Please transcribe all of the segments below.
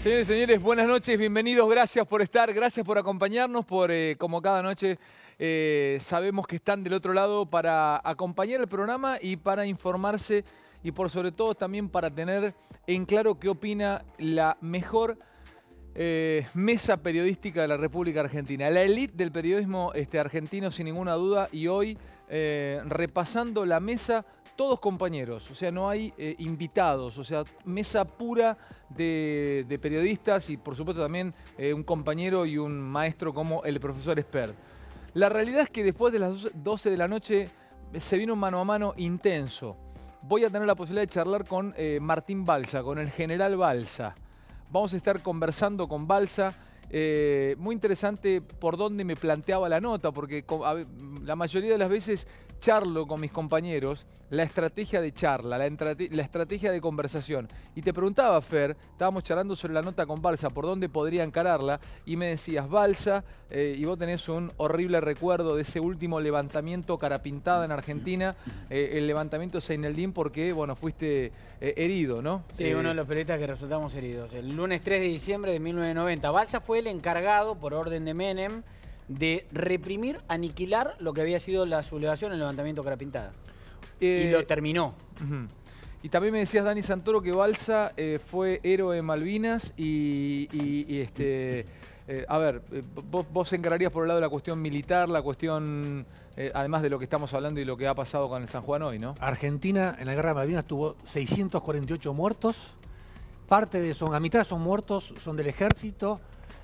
Señores y señores, buenas noches, bienvenidos, gracias por estar, gracias por acompañarnos, como cada noche sabemos que están del otro lado para acompañar el programa y para informarse y por sobre todo también para tener en claro qué opina la mejor mesa periodística de la República Argentina. La élite del periodismo argentino sin ninguna duda y hoy repasando la mesa, todos compañeros, o sea, no hay invitados, o sea, mesa pura de periodistas y por supuesto también un compañero y un maestro como el profesor Espert. La realidad es que después de las 12 de la noche se vino un mano a mano intenso. Voy a tener la posibilidad de charlar con Martín Balsa, con el general Balsa. Vamos a estar conversando con Balsa. Muy interesante por dónde me planteaba la nota, porque la mayoría de las veces charlo con mis compañeros la estrategia de charla, la estrategia de conversación. Y te preguntaba, Fer, estábamos charlando sobre la nota con Balsa, por dónde podría encararla, y me decías, Balsa, y vos tenés un horrible recuerdo de ese último levantamiento cara pintada en Argentina, el levantamiento de Seineldín, porque, bueno, fuiste herido, ¿no? Sí, uno de los periodistas que resultamos heridos. El lunes 3 de diciembre de 1990. Balsa fue el encargado, por orden de Menem, de reprimir, aniquilar lo que había sido la sublevación, el levantamiento cara pintada. Y lo terminó. Y también me decías, Dani Santoro, que Balsa fue héroe de Malvinas a ver, vos encararías por el lado de la cuestión militar, la cuestión, además de lo que estamos hablando y lo que ha pasado con el San Juan hoy, ¿no? Argentina en la guerra de Malvinas tuvo 648 muertos. A mitad son muertos, son del ejército,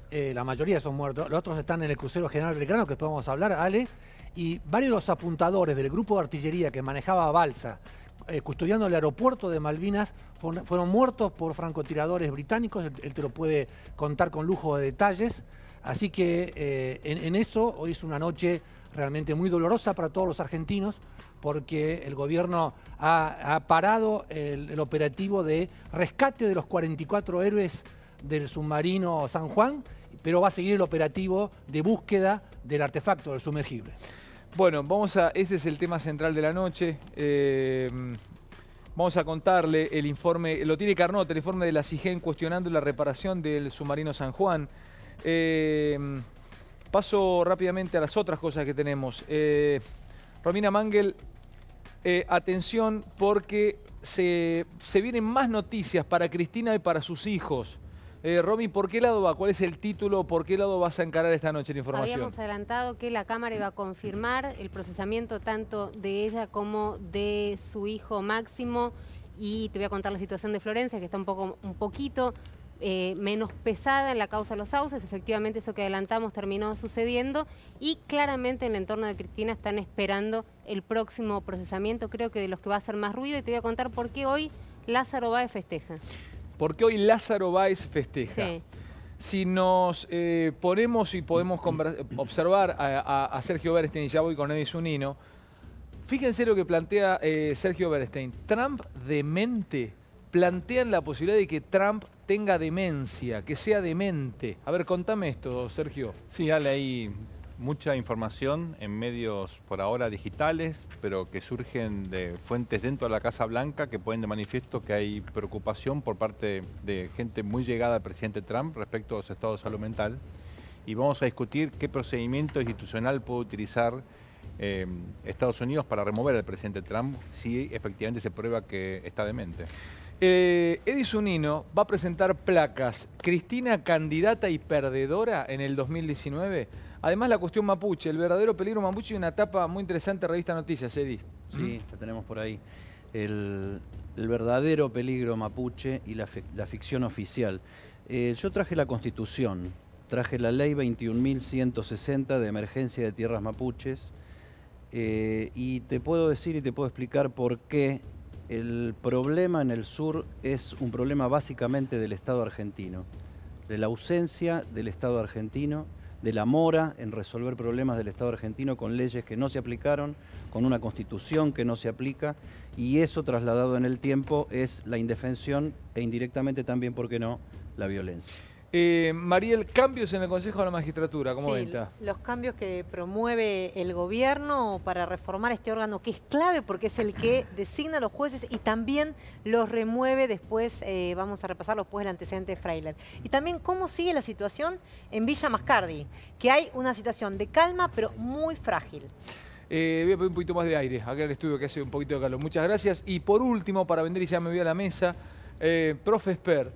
la mayoría son muertos. Los otros están en el crucero General Belgrano, que después vamos a hablar, Ale. Y varios de los apuntadores del grupo de artillería que manejaba Balsa, custodiando el aeropuerto de Malvinas, fueron muertos por francotiradores británicos. Él te lo puede contar con lujo de detalles. Así que en eso hoy es una noche realmente muy dolorosa para todos los argentinos, porque el gobierno ha parado el operativo de rescate de los 44 héroes del submarino San Juan, pero va a seguir el operativo de búsqueda del artefacto, del sumergible. Bueno, este es el tema central de la noche. Vamos a contarle el informe, lo tiene Carnota, el informe de la CIGEN cuestionando la reparación del submarino San Juan. Paso rápidamente a las otras cosas que tenemos. Romina Mangel, atención porque se vienen más noticias para Cristina y para sus hijos. Romy, ¿por qué lado va? ¿Cuál es el título? ¿Por qué lado vas a encarar esta noche la información? Habíamos adelantado que la Cámara iba a confirmar el procesamiento tanto de ella como de su hijo Máximo. Y te voy a contar la situación de Florencia, que está un poquito menos pesada en la causa de los sauces. Efectivamente, eso que adelantamos terminó sucediendo. Y claramente en el entorno de Cristina están esperando el próximo procesamiento, creo que de los que va a hacer más ruido. Y te voy a contar por qué hoy Lázaro Báez festeja. Porque hoy Lázaro Báez festeja. Sí. Si nos ponemos y podemos observar a Sergio Bernstein, y ya voy con Eddy Zunino, fíjense lo que plantea Sergio Bernstein. Trump demente. Plantean la posibilidad de que Trump tenga demencia, que sea demente. A ver, contame esto, Sergio. Sí, Ale, hay mucha información en medios por ahora digitales, pero que surgen de fuentes dentro de la Casa Blanca que ponen de manifiesto que hay preocupación por parte de gente muy llegada al presidente Trump respecto a los estados de salud mental. Y vamos a discutir qué procedimiento institucional puede utilizar Estados Unidos para remover al presidente Trump si efectivamente se prueba que está demente. Eddy Zunino va a presentar placas. Cristina candidata y perdedora en el 2019. Además, la cuestión mapuche, el verdadero peligro mapuche, y una etapa muy interesante de Revista Noticias, Eddy. Sí, la tenemos por ahí. El verdadero peligro mapuche y la ficción oficial. Yo traje la Constitución, traje la Ley 21.160 de emergencia de tierras mapuches, y te puedo decir y te puedo explicar por qué el problema en el sur es un problema básicamente del Estado argentino, de la ausencia del Estado argentino, de la mora en resolver problemas del Estado argentino con leyes que no se aplicaron, con una constitución que no se aplica, y eso trasladado en el tiempo es la indefensión e indirectamente también, ¿por qué no?, la violencia. Mariel, cambios en el Consejo de la Magistratura, ¿cómo Sí, venta? los cambios que promueve el gobierno para reformar este órgano, que es clave porque es el que designa a los jueces y también los remueve después, vamos a repasarlo después del antecedente de Freiler. Y también cómo sigue la situación en Villa Mascardi, que hay una situación de calma pero muy frágil. Voy a pedir un poquito más de aire acá en el estudio que hace un poquito de calor. Muchas gracias. Y por último, para vender y ya me voy a la mesa, profe Esper,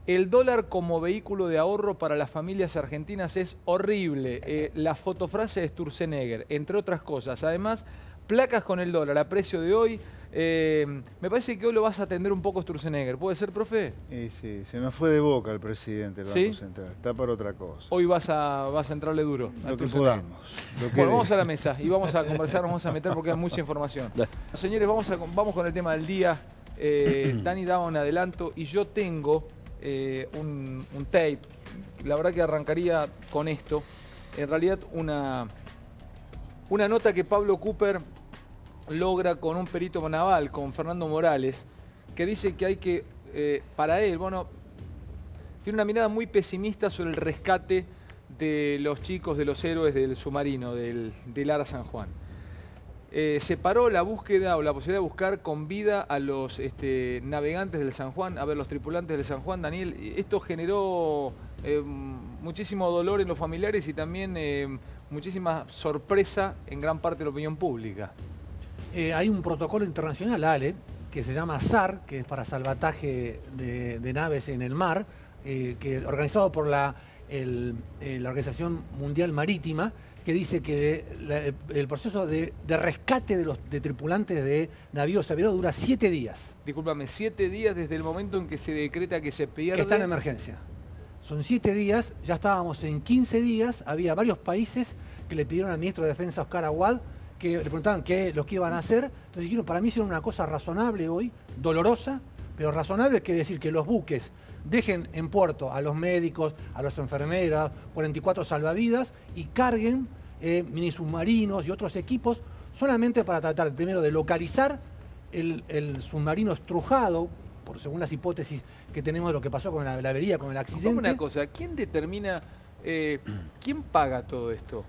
el dólar como vehículo de ahorro para las familias argentinas es horrible. La fotofrase de Sturzenegger, entre otras cosas. Además, placas con el dólar a precio de hoy. Me parece que hoy lo vas a atender un poco Sturzenegger. ¿Puede ser, profe? Sí, se nos fue de boca el presidente del Banco Central. Está para otra cosa. Hoy vas a entrarle duro. Lo que podamos. Bueno, vamos a la mesa y vamos a conversar, nos vamos a meter porque hay mucha información. Señores, vamos con el tema del día. Dani daba un adelanto y yo tengo un tape. La verdad que arrancaría con esto. En realidad una nota que Pablo Cooper logra con un perito naval, con Fernando Morales, que dice que hay que, para él, bueno, tiene una mirada muy pesimista sobre el rescate de los chicos, de los héroes del submarino, del Ara San Juan. Separó la búsqueda o la posibilidad de buscar con vida a los navegantes del San Juan, a ver, los tripulantes del San Juan. Daniel, esto generó muchísimo dolor en los familiares y también muchísima sorpresa en gran parte de la opinión pública. Hay un protocolo internacional, Ale, que se llama SAR, que es para salvataje de naves en el mar, organizado por la Organización Mundial Marítima, que dice que el proceso de rescate de tripulantes de navíos averiados dura 7 días. Discúlpame, 7 días desde el momento en que se decreta que se pierde. Que está en emergencia. Son 7 días, ya estábamos en 15 días, había varios países que le pidieron al ministro de Defensa, Oscar Aguad, que le preguntaban lo que iban a hacer. Entonces dijeron, para mí hicieron una cosa razonable hoy, dolorosa, pero razonable, que decir que los buques dejen en puerto a los médicos, a las enfermeras, 44 salvavidas y carguen mini submarinos y otros equipos solamente para tratar primero de localizar el submarino estrujado, según las hipótesis que tenemos de lo que pasó con la avería, con el accidente. Una cosa, ¿quién determina, quién paga todo esto?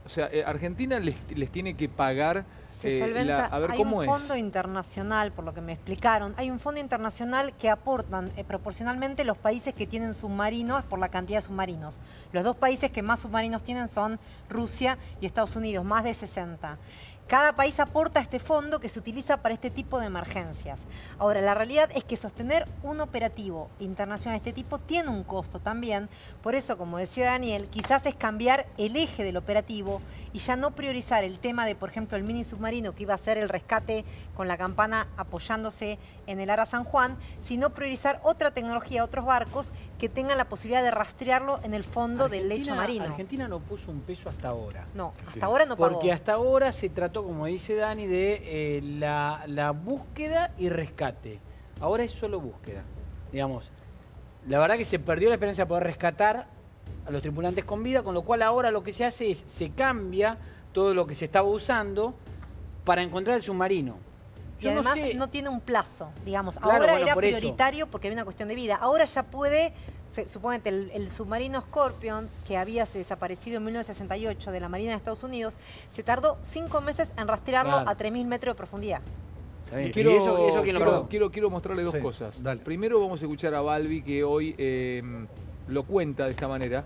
O sea, Argentina les tiene que pagar. Se solventa, a ver, ¿cómo es? Hay un fondo internacional, por lo que me explicaron, hay un fondo internacional que aportan proporcionalmente los países que tienen submarinos por la cantidad de submarinos. Los 2 países que más submarinos tienen son Rusia y Estados Unidos, más de 60. Cada país aporta este fondo que se utiliza para este tipo de emergencias. Ahora, la realidad es que sostener un operativo internacional de este tipo tiene un costo también. Por eso, como decía Daniel, quizás es cambiar el eje del operativo y ya no priorizar el tema de, por ejemplo, el mini submarino que iba a hacer el rescate con la campana apoyándose en el Ara San Juan, sino priorizar otra tecnología, otros barcos que tengan la posibilidad de rastrearlo en el fondo del lecho marino. Argentina no puso un peso hasta ahora. No, hasta ahora no pagó. Porque hasta ahora se trató, como dice Dani, de la búsqueda y rescate. Ahora es solo búsqueda. Digamos, la verdad que se perdió la experiencia de poder rescatar a los tripulantes con vida, con lo cual ahora lo que se hace es, se cambia todo lo que se estaba usando para encontrar el submarino. Y además no tiene un plazo, digamos. Claro, ahora bueno, era por prioritario porque había una cuestión de vida. Ahora ya puede, suponete, el submarino Scorpion, que había desaparecido en 1968 de la Marina de Estados Unidos, se tardó 5 meses en rastrearlo a 3.000 metros de profundidad. Quiero mostrarle 2 cosas. Dale. Primero vamos a escuchar a Balbi, que hoy lo cuenta de esta manera.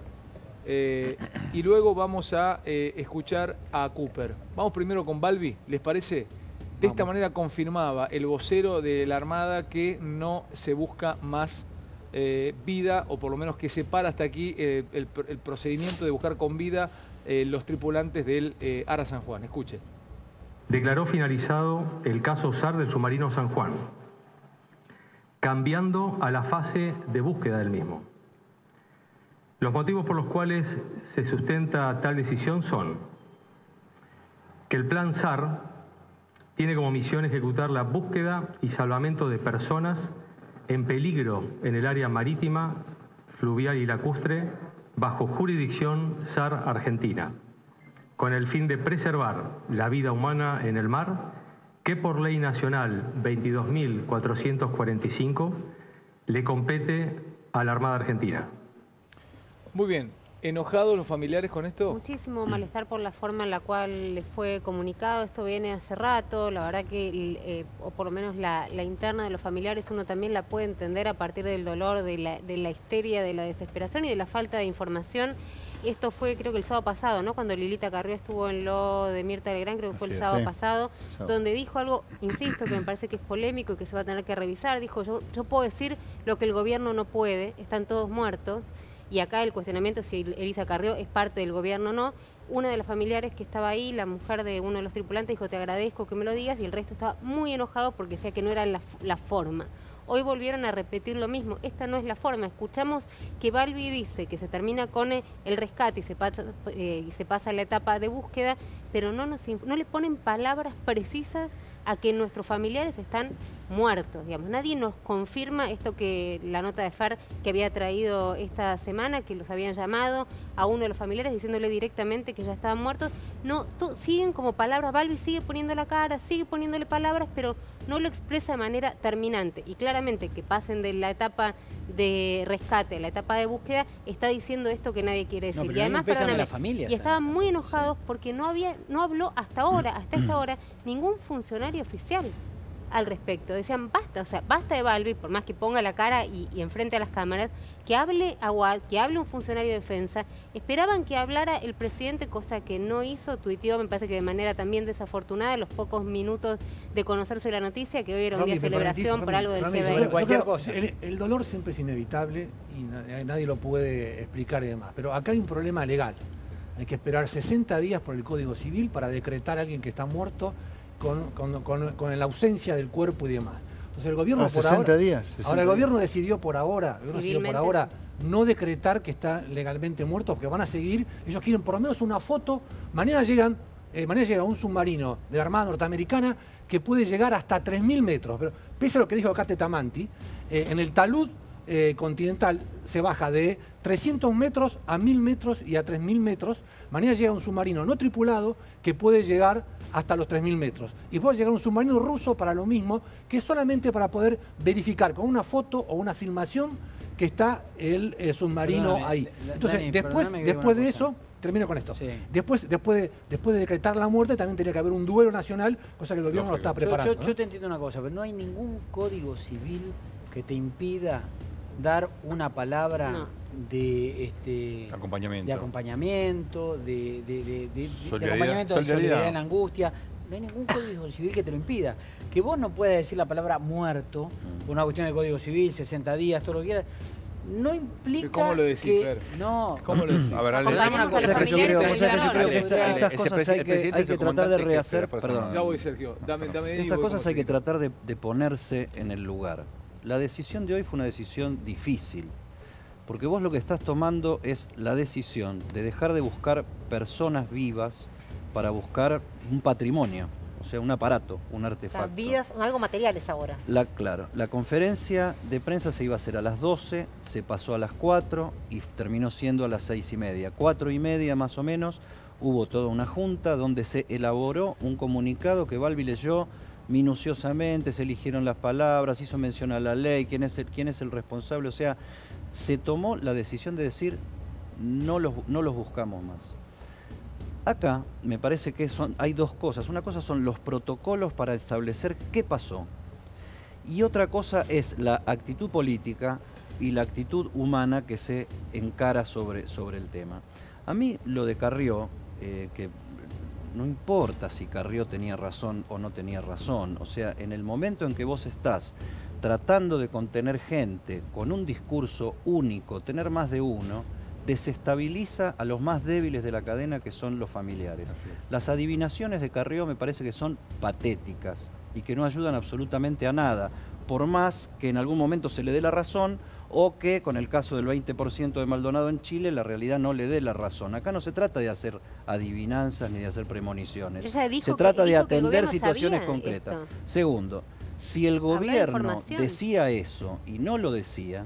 Y luego vamos a escuchar a Cooper. Vamos primero con Balbi, ¿les parece? De esta manera confirmaba el vocero de la Armada que no se busca más vida, o por lo menos que se para hasta aquí el procedimiento de buscar con vida los tripulantes del Ara San Juan. Escuche. Declaró finalizado el caso SAR del submarino San Juan, cambiando a la fase de búsqueda del mismo. Los motivos por los cuales se sustenta tal decisión son que el plan SAR tiene como misión ejecutar la búsqueda y salvamento de personas en peligro en el área marítima, fluvial y lacustre bajo jurisdicción SAR Argentina, con el fin de preservar la vida humana en el mar, que por ley nacional 22.445 le compete a la Armada Argentina. Muy bien. ¿Enojados los familiares con esto? Muchísimo malestar por la forma en la cual les fue comunicado. Esto viene hace rato. La verdad que, o por lo menos la interna de los familiares, uno también la puede entender a partir del dolor, de la histeria, de la desesperación y de la falta de información. Esto fue, creo que el sábado pasado, ¿no? Cuando Lilita Carrió estuvo en lo de Mirta Legrand, creo que fue el sábado pasado, donde dijo algo, insisto, que me parece que es polémico y que se va a tener que revisar. Dijo, yo puedo decir lo que el gobierno no puede, están todos muertos. Y acá el cuestionamiento es si Elisa Carrió es parte del gobierno o no. Una de las familiares que estaba ahí, la mujer de uno de los tripulantes, dijo, te agradezco que me lo digas, y el resto estaba muy enojado porque decía que no era la forma. Hoy volvieron a repetir lo mismo, esta no es la forma. Escuchamos que Balbi dice que se termina con el rescate y se pasa a la etapa de búsqueda, pero no le ponen palabras precisas a que nuestros familiares están muertos, digamos. Nadie nos confirma esto que la nota de FAR que había traído esta semana, que los habían llamado a uno de los familiares diciéndole directamente que ya estaban muertos. No, siguen como palabras, Balbi sigue poniendo la cara, sigue poniéndole palabras, pero no lo expresa de manera terminante. Y claramente que pasen de la etapa de rescate a la etapa de búsqueda, está diciendo esto que nadie quiere decir. No, y además, perdóname, y estaban muy enojados porque no habló hasta esta hora, ningún funcionario oficial al respecto. Decían, basta, o sea, basta de Balbi, por más que ponga la cara y enfrente a las cámaras, que hable un funcionario de defensa. Esperaban que hablara el presidente, cosa que no hizo, tuiteó, me parece que de manera también desafortunada, los pocos minutos de conocerse la noticia, que hoy era un día de celebración por algo del FBI. Cualquier cosa. El dolor siempre es inevitable y nadie lo puede explicar y demás. Pero acá hay un problema legal. Hay que esperar 60 días por el Código Civil para decretar a alguien que está muerto con la ausencia del cuerpo y demás. Entonces el gobierno por 60 días. Ahora el gobierno decidió por ahora no decretar que está legalmente muerto, porque van a seguir, ellos quieren por lo menos una foto. Mañana llega un submarino de la Armada Norteamericana que puede llegar hasta 3.000 metros. Pero pese a lo que dijo acá Tetamanti, en el talud continental se baja de 300 metros a 1.000 metros y a 3.000 metros. Mañana llega un submarino no tripulado que puede llegar hasta los 3.000 metros. Y puede llegar un submarino ruso para lo mismo, que es solamente para poder verificar con una foto o una filmación que está el submarino ahí. Entonces, Dani, después de eso, termino con esto. Sí. Después de decretar la muerte, también tenía que haber un duelo nacional, cosa que el gobierno no está preparando. Yo te entiendo una cosa, pero no hay ningún código civil que te impida dar una palabra de acompañamiento, de solidaridad en la angustia. No hay ningún código civil que te lo impida. Que vos no puedas decir la palabra muerto por una cuestión de código civil, 60 días, todo lo que quieras, no implica. ¿Cómo lo decís, Fer? No. ¿Cómo lo decís? A ver, yo creo que estas cosas hay que tratar de rehacer. Perdón. Ya voy, Sergio. Dame estas cosas hay que tratar de ponerse en el lugar. La decisión de hoy fue una decisión difícil, porque vos lo que estás tomando es la decisión de dejar de buscar personas vivas para buscar un patrimonio, o sea, un aparato, un artefacto. O sea, vidas, algo materiales ahora. Claro, la conferencia de prensa se iba a hacer a las 12, se pasó a las 4 y terminó siendo a las 6:30. 4:30 más o menos, hubo toda una junta donde se elaboró un comunicado que Balbi leyó minuciosamente, se eligieron las palabras, hizo mención a la ley, quién es el responsable, o sea, se tomó la decisión de decir no los buscamos más. Acá me parece que hay dos cosas. Una cosa son los protocolos para establecer qué pasó. Y otra cosa es la actitud política y la actitud humana que se encara sobre el tema. A mí lo de Carrió, que no importa si Carrió tenía razón o no tenía razón. O sea, en el momento en que vos estás tratando de contener gente con un discurso único, tener más de uno, desestabiliza a los más débiles de la cadena, que son los familiares. Las adivinaciones de Carrió me parece que son patéticas y que no ayudan absolutamente a nada, por más que en algún momento se le dé la razón o que con el caso del 20% de Maldonado en Chile la realidad no le dé la razón. Acá no se trata de hacer adivinanzas ni de hacer premoniciones. Se trata de atender situaciones concretas. Segundo, si el gobierno decía eso y no lo decía,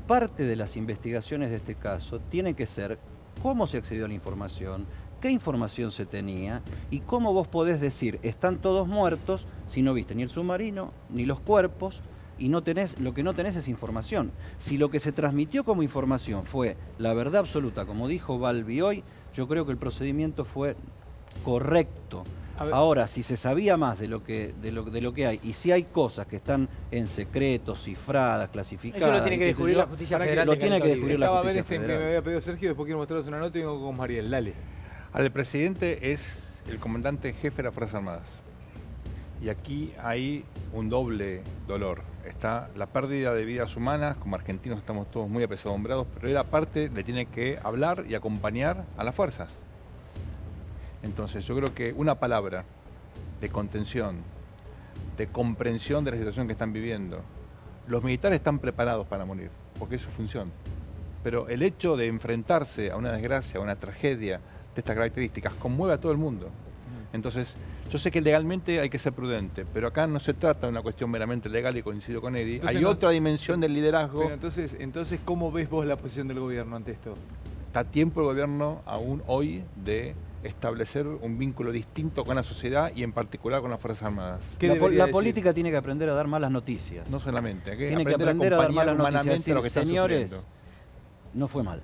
parte de las investigaciones de este caso tiene que ser cómo se accedió a la información, qué información se tenía y cómo vos podés decir están todos muertos si no viste ni el submarino, ni los cuerpos, y lo que no tenés es información. Si lo que se transmitió como información fue la verdad absoluta, como dijo Balbi hoy, yo creo que el procedimiento fue correcto. Ahora, si se sabía más de lo que hay, y si hay cosas que están en secreto, cifradas, clasificadas... Eso lo tiene que descubrir la Justicia Federal. Lo tiene que descubrir la Justicia Federal. Federal. Me había pedido Sergio, después quiero mostrarles una nota y vengo con Mariel. Dale. El presidente es el comandante jefe de las Fuerzas Armadas. Y aquí hay un doble dolor. Está la pérdida de vidas humanas, como argentinos estamos todos muy apesadumbrados, pero él aparte le tiene que hablar y acompañar a las fuerzas. Entonces yo creo que una palabra de contención, de comprensión de la situación que están viviendo. Los militares están preparados para morir, porque es su función. Pero el hecho de enfrentarse a una desgracia, a una tragedia de estas características, conmueve a todo el mundo. Entonces, yo sé que legalmente hay que ser prudente, pero acá no se trata de una cuestión meramente legal, y coincido con Eddie. Entonces, hay otra dimensión del liderazgo. Pero entonces, ¿cómo ves vos la posición del gobierno ante esto? Está a tiempo el gobierno, aún hoy, de establecer un vínculo distinto con la sociedad y en particular con las Fuerzas Armadas. La política tiene que aprender a dar malas noticias. No solamente, tiene que aprender a dar malas noticias. Lo que señores, no fue mal.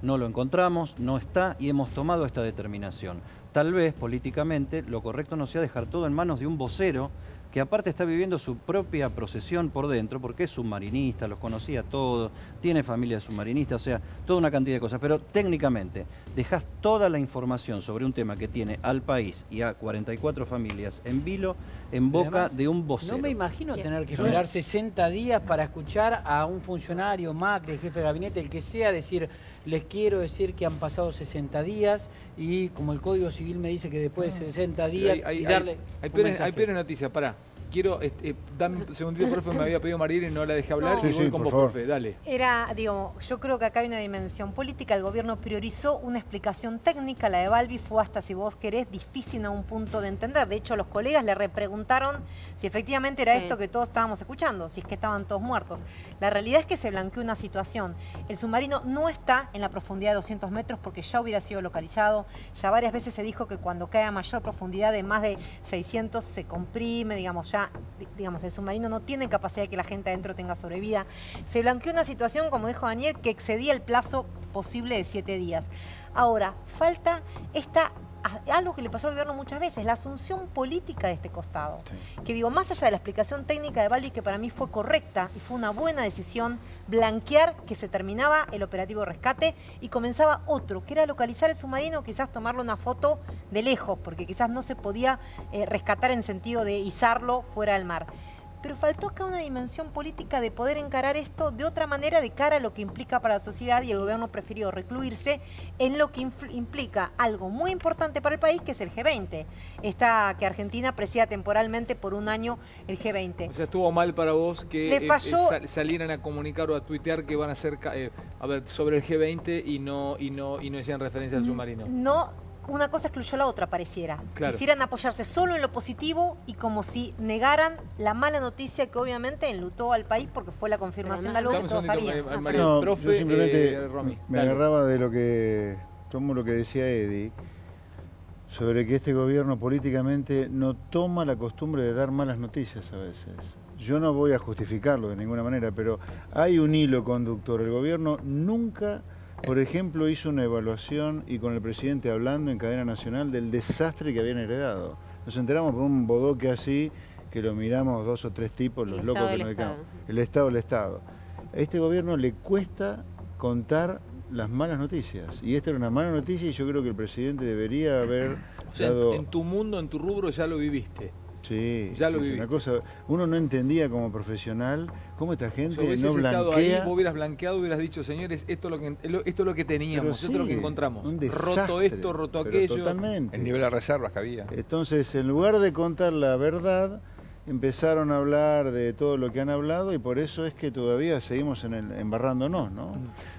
No lo encontramos, no está y hemos tomado esta determinación. Tal vez políticamente lo correcto no sea dejar todo en manos de un vocero que aparte está viviendo su propia procesión por dentro, porque es submarinista, los conocía todos, tiene familia submarinista, o sea, toda una cantidad de cosas. Pero técnicamente, dejás toda la información sobre un tema que tiene al país y a 44 familias en vilo, en boca además, de un vocero. No me imagino tener que esperar 60 días para escuchar a un funcionario, Macri, jefe de gabinete, el que sea, decir, les quiero decir que han pasado 60 días y como el Código Civil me dice que después de 60 días hay, y darle hay peores noticias, pará. Quiero, dame un segundito, profe, me había pedido Mariel y no la dejé hablar. No. Y voy con vos, profe, dale. Yo creo que acá hay una dimensión política. El gobierno priorizó una explicación técnica. La de Balbi fue hasta, si vos querés, difícil a un punto de entender. De hecho, los colegas le repreguntaron si efectivamente era esto que todos estábamos escuchando, si es que estaban todos muertos. La realidad es que se blanqueó una situación. El submarino no está en la profundidad de 200 metros porque ya hubiera sido localizado. Ya varias veces se dijo que cuando cae a mayor profundidad de más de 600 se comprime, digamos, ya el submarino no tiene capacidad de que la gente adentro tenga sobrevida. Se blanqueó una situación, como dijo Daniel, que excedía el plazo posible de 7 días. Ahora, falta algo que le pasó al gobierno muchas veces, la asunción política de este costado. Sí. Que digo, más allá de la explicación técnica de Balbi, que para mí fue correcta y fue una buena decisión, blanquear que se terminaba el operativo de rescate y comenzaba otro, que era localizar el submarino, quizás tomarle una foto de lejos, porque quizás no se podía rescatar en sentido de izarlo fuera del mar. Pero faltó acá una dimensión política de poder encarar esto de otra manera de cara a lo que implica para la sociedad, y el gobierno prefirió recluirse en lo que implica algo muy importante para el país, que es el G20. Que Argentina presida temporalmente por un año el G20. O sea, estuvo mal para vos que salieran a comunicar o a tuitear que van a hacer sobre el G20 y no hacían referencia al submarino. No. Una cosa excluyó la otra, pareciera. Claro. Quisieran apoyarse solo en lo positivo y como si negaran la mala noticia que obviamente enlutó al país porque fue la confirmación de algo que todos sabían. No, yo simplemente me agarraba de lo que decía Eddie, sobre que este gobierno políticamente no toma la costumbre de dar malas noticias a veces. Yo no voy a justificarlo de ninguna manera, pero hay un hilo conductor. El gobierno nunca... Por ejemplo, hizo una evaluación y con el presidente hablando en cadena nacional del desastre que habían heredado. Nos enteramos por un bodoque así, que lo miramos 2 o 3 tipos, los locos que nos dedicamos. El Estado del Estado. A este gobierno le cuesta contar las malas noticias. Y esta era una mala noticia y yo creo que el presidente debería haber dado... En tu mundo, en tu rubro, ya lo viviste. Sí, ya lo viviste. Una cosa, uno no entendía como profesional cómo esta gente no blanquea. Ahí, vos hubieras blanqueado, hubieras dicho, señores, esto es lo que teníamos, esto es lo que encontramos. Un desastre, roto esto, roto aquello. Totalmente. El nivel de reservas que había. Entonces, en lugar de contar la verdad, empezaron a hablar de todo lo que han hablado y por eso es que todavía seguimos embarrándonos, ¿no?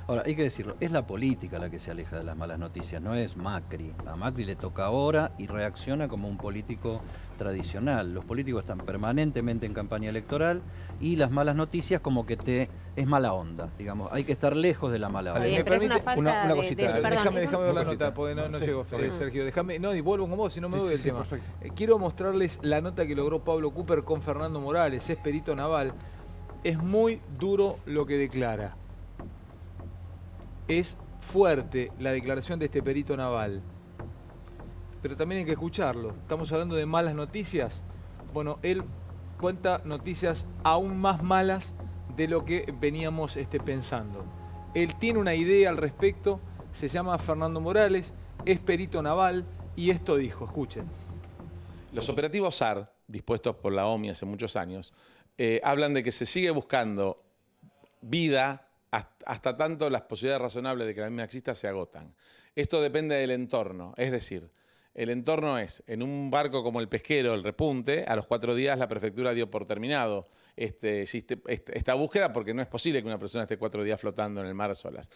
Ahora, hay que decirlo, es la política la que se aleja de las malas noticias, no es Macri. A Macri le toca ahora y reacciona como un político tradicional. Los políticos están permanentemente en campaña electoral y las malas noticias como que es mala onda, digamos. Hay que estar lejos de la mala onda. Me permite una cosita. Déjame ver la nota, porque no llego, sí. Sergio. Y vuelvo con vos, si no me voy del tema. Quiero mostrarles la nota que logró Pablo Cooper con Fernando Morales, es perito naval. Es muy duro lo que declara. Es fuerte la declaración de este perito naval. Pero también hay que escucharlo. Estamos hablando de malas noticias. Bueno, él cuenta noticias aún más malas de lo que veníamos pensando. Él tiene una idea al respecto, se llama Fernando Morales, es perito naval y esto dijo, escuchen. Los operativos SAR, dispuestos por la OMI hace muchos años, hablan de que se sigue buscando vida hasta tanto las posibilidades razonables de que la misma exista se agotan. Esto depende del entorno, es decir, el entorno es, en un barco como el Pesquero, el Repunte, a los 4 días la prefectura dio por terminado esta búsqueda porque no es posible que una persona esté 4 días flotando en el mar solas.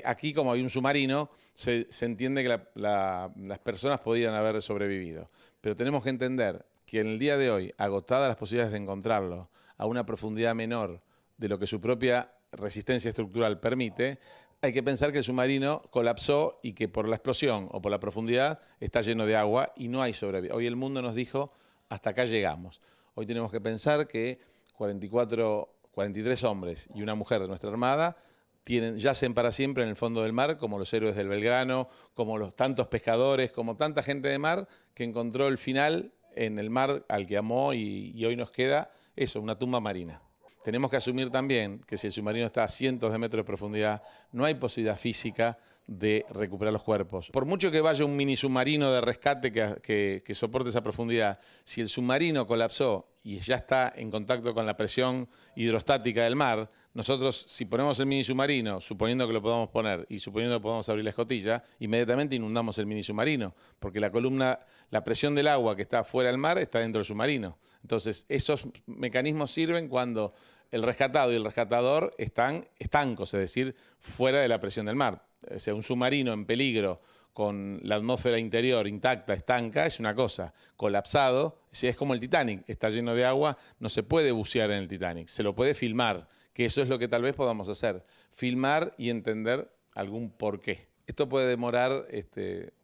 Aquí, como hay un submarino, se entiende que las personas podrían haber sobrevivido. Pero tenemos que entender que en el día de hoy, agotadas las posibilidades de encontrarlo a una profundidad menor de lo que su propia resistencia estructural permite, hay que pensar que el submarino colapsó y que por la explosión o por la profundidad está lleno de agua y no hay sobrevivientes. Hoy el mundo nos dijo, hasta acá llegamos. Hoy tenemos que pensar que 43 hombres y una mujer de nuestra Armada yacen para siempre en el fondo del mar, como los héroes del Belgrano, como los tantos pescadores, como tanta gente de mar que encontró el final en el mar al que amó y hoy nos queda eso, una tumba marina. Tenemos que asumir también que si el submarino está a cientos de metros de profundidad, no hay posibilidad física de recuperar los cuerpos. Por mucho que vaya un mini submarino de rescate que soporte esa profundidad, si el submarino colapsó y ya está en contacto con la presión hidrostática del mar, nosotros si ponemos el mini submarino, suponiendo que lo podamos poner y suponiendo que podamos abrir la escotilla, inmediatamente inundamos el mini submarino, porque la presión del agua que está fuera del mar está dentro del submarino. Entonces esos mecanismos sirven cuando el rescatado y el rescatador están estancos, es decir, fuera de la presión del mar. O sea, un submarino en peligro con la atmósfera interior intacta, estanca, es una cosa. Colapsado, es como el Titanic, está lleno de agua, no se puede bucear en el Titanic, se lo puede filmar, que eso es lo que tal vez podamos hacer, filmar y entender algún porqué. Esto puede demorar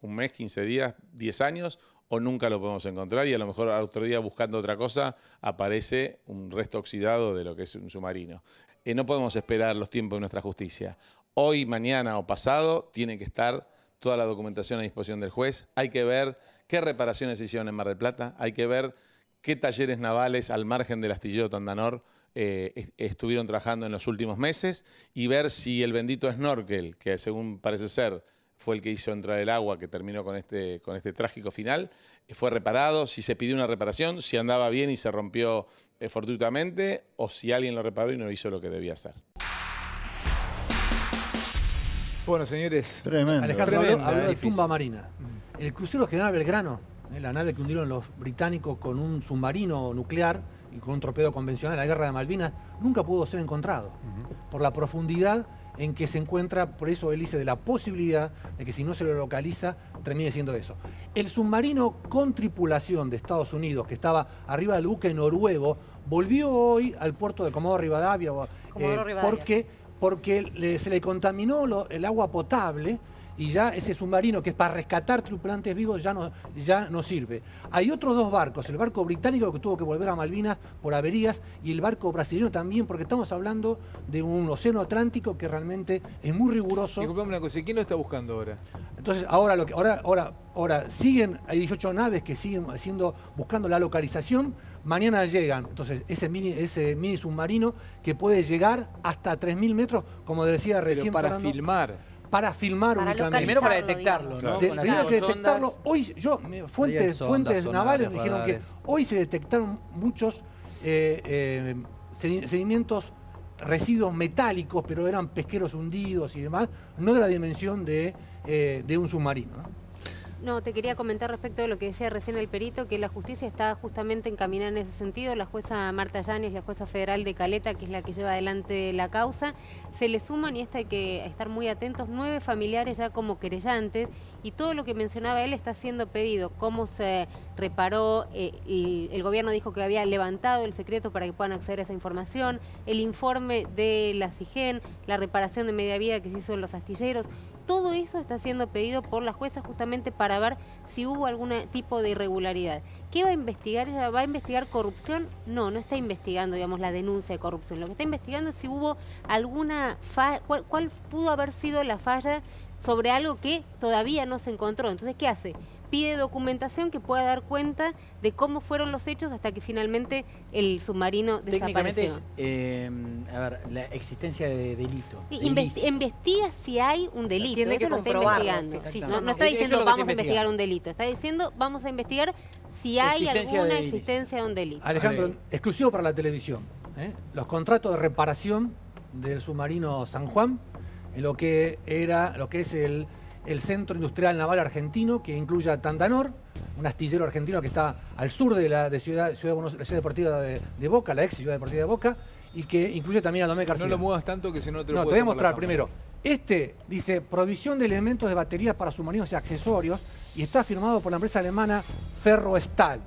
un mes, 15 días, 10 años, o nunca lo podemos encontrar y a lo mejor al otro día buscando otra cosa aparece un resto oxidado de lo que es un submarino. No podemos esperar los tiempos de nuestra justicia. Hoy, mañana o pasado tiene que estar toda la documentación a disposición del juez. Hay que ver qué reparaciones se hicieron en Mar del Plata, hay que ver qué talleres navales al margen del astillero Tandanor estuvieron trabajando en los últimos meses y ver si el bendito snorkel, que según parece ser fue el que hizo entrar el agua, que terminó con este trágico final, fue reparado, si se pidió una reparación, si andaba bien y se rompió fortuitamente, o si alguien lo reparó y no hizo lo que debía hacer. Bueno, señores, Alejandro habló de tumba marina. El crucero General Belgrano, la nave que hundieron los británicos con un submarino nuclear y con un torpedo convencional en la Guerra de Malvinas, nunca pudo ser encontrado por la profundidad en que se encuentra. Por eso él dice de la posibilidad de que si no se lo localiza, termine siendo eso. El submarino con tripulación de Estados Unidos, que estaba arriba del buque noruego, volvió hoy al puerto de Comodoro Rivadavia, porque se le contaminó el agua potable y ya ese submarino, que es para rescatar tripulantes vivos, ya no sirve. Hay otros 2 barcos, el barco británico que tuvo que volver a Malvinas por averías y el barco brasileño también, porque estamos hablando de un océano Atlántico que realmente es muy riguroso. Disculpame una cosa, ¿quién lo está buscando ahora? Entonces ahora siguen, hay 18 naves que siguen buscando la localización. Mañana llegan, entonces ese mini submarino que puede llegar hasta 3.000 metros, como decía recién Fernando, para filmar únicamente. Primero para detectarlo, ¿no? Primero que detectarlo. Hoy, fuentes navales me dijeron que hoy se detectaron muchos sedimentos, residuos metálicos, pero eran pesqueros hundidos y demás, no de la dimensión de un submarino, ¿no? No, te quería comentar respecto de lo que decía recién el perito, que la justicia está justamente encaminada en ese sentido. La jueza Marta Yáñez, la jueza federal de Caleta, que es la que lleva adelante la causa, se le suman, y esto hay que estar muy atentos, 9 familiares ya como querellantes, y todo lo que mencionaba él está siendo pedido. Cómo se reparó, el gobierno dijo que había levantado el secreto para que puedan acceder a esa información, el informe de la CIGEN, la reparación de media vida que se hizo en los astilleros. todo eso está siendo pedido por la jueza justamente para ver si hubo algún tipo de irregularidad. ¿Qué va a investigar? ¿Ella va a investigar corrupción? No, no está investigando, digamos, la denuncia de corrupción. Lo que está investigando es si hubo alguna falla, cuál pudo haber sido la falla sobre algo que todavía no se encontró. Entonces, ¿qué hace? Pide documentación que pueda dar cuenta de cómo fueron los hechos hasta que finalmente el submarino desapareció. Técnicamente es, a ver, la existencia de delito. Investiga si hay un delito. Tiene que eso lo está comprobarlo, investigando. sí, No está diciendo vamos a investigar un delito. Está diciendo vamos a investigar si hay alguna existencia de un delito. Alejandro, exclusivo para la televisión. Los contratos de reparación del submarino San Juan, en lo que es el Centro Industrial Naval Argentino, que incluye a Tandanor, un astillero argentino que está al sur de la ciudad deportiva de Boca, la ex ciudad deportiva de Boca, y que incluye también a Domé García. No lo muevas tanto que si no te lo te voy a mostrar primero. Dice, provisión de elementos de baterías para submarinos y accesorios, y está firmado por la empresa alemana Ferro-Stalt.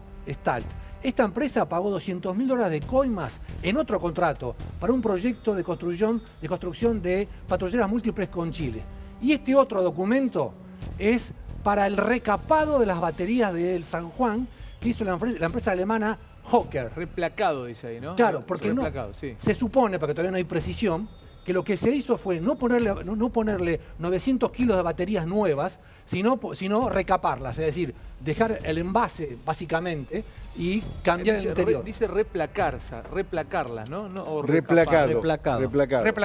Esta empresa pagó $200.000 de coimas en otro contrato para un proyecto de construcción de patrulleras múltiples con Chile. Y este otro documento es para el recapado de las baterías del San Juan que hizo la empresa alemana Hawker. Replacado, dice ahí, ¿no? Claro, porque sí. Se supone, porque todavía no hay precisión, que lo que se hizo fue no ponerle 900 kilos de baterías nuevas, sino recaparlas, es decir, dejar el envase básicamente y cambiar el interior. Dice replacarlas, ¿no? O Replacado. Cambiar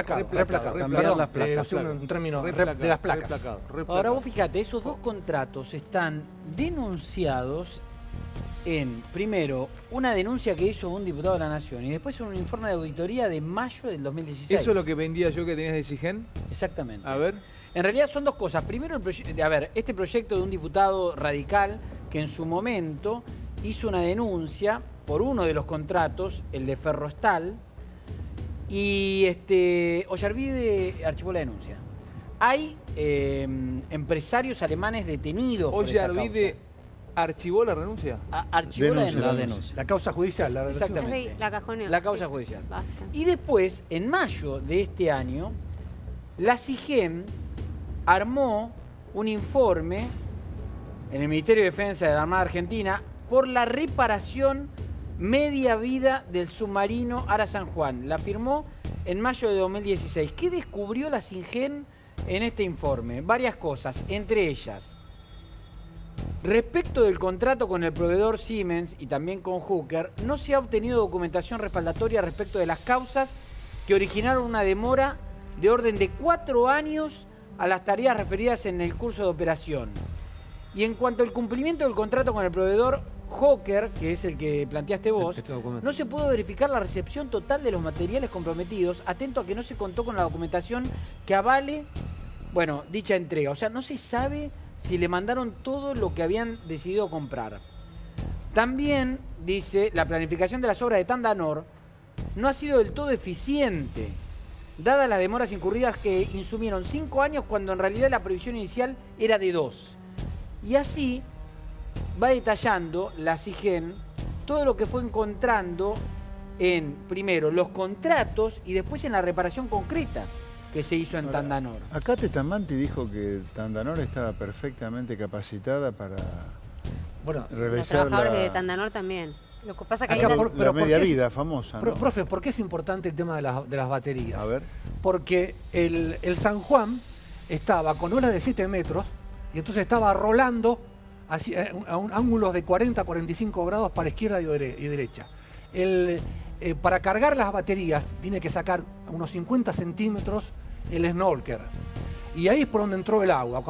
las placas. Un término de las placas. Ahora vos fíjate, esos dos contratos están denunciados en, primero, una denuncia que hizo un diputado de la Nación y después un informe de auditoría de mayo del 2016. ¿Eso es lo que vendía yo que tenías de Sigen? Exactamente. A ver. En realidad son dos cosas. Primero, este proyecto de un diputado radical que en su momento hizo una denuncia por uno de los contratos, el de Ferro-Stalt, y Ollarvide archivó la denuncia. Hay empresarios alemanes detenidos por esta Ollarvide archivó la renuncia. Archivó la denuncia. La causa judicial. Exactamente. Sí, la cajoneó. La causa judicial. Y después, en mayo de este año, la SIGEN armó un informe en el Ministerio de Defensa de la Armada Argentina por la reparación media vida del submarino Ara San Juan. La firmó en mayo de 2016. ¿Qué descubrió la SIGEN en este informe? Varias cosas, entre ellas, respecto del contrato con el proveedor Siemens y también con Hawker, no se ha obtenido documentación respaldatoria respecto de las causas que originaron una demora de orden de 4 años a las tareas referidas en el curso de operación. Y en cuanto al cumplimiento del contrato con el proveedor Hawker, que es el que planteaste vos, no se pudo verificar la recepción total de los materiales comprometidos, atento a que no se contó con la documentación que avale, dicha entrega. O sea, no se sabe si le mandaron todo lo que habían decidido comprar. También, dice, la planificación de las obras de Tandanor no ha sido del todo eficiente, dadas las demoras incurridas que insumieron 5 años cuando en realidad la previsión inicial era de 2. Y así va detallando la SIGEN todo lo que fue encontrando en, primero, los contratos y después en la reparación concreta que se hizo en Tandanor. Acá Tetamanti dijo que Tandanor estaba perfectamente capacitada para realizar los trabajadores de Tandanor también. Lo que pasa que la media vida famosa, ¿no? Profe, ¿por qué es importante el tema de las baterías? A ver. Porque el San Juan estaba con olas de 7 metros y entonces estaba rolando a un ángulo de 40 a 45 grados para izquierda y derecha. Para cargar las baterías tiene que sacar unos 50 centímetros el snorkel. Y ahí es por donde entró el agua.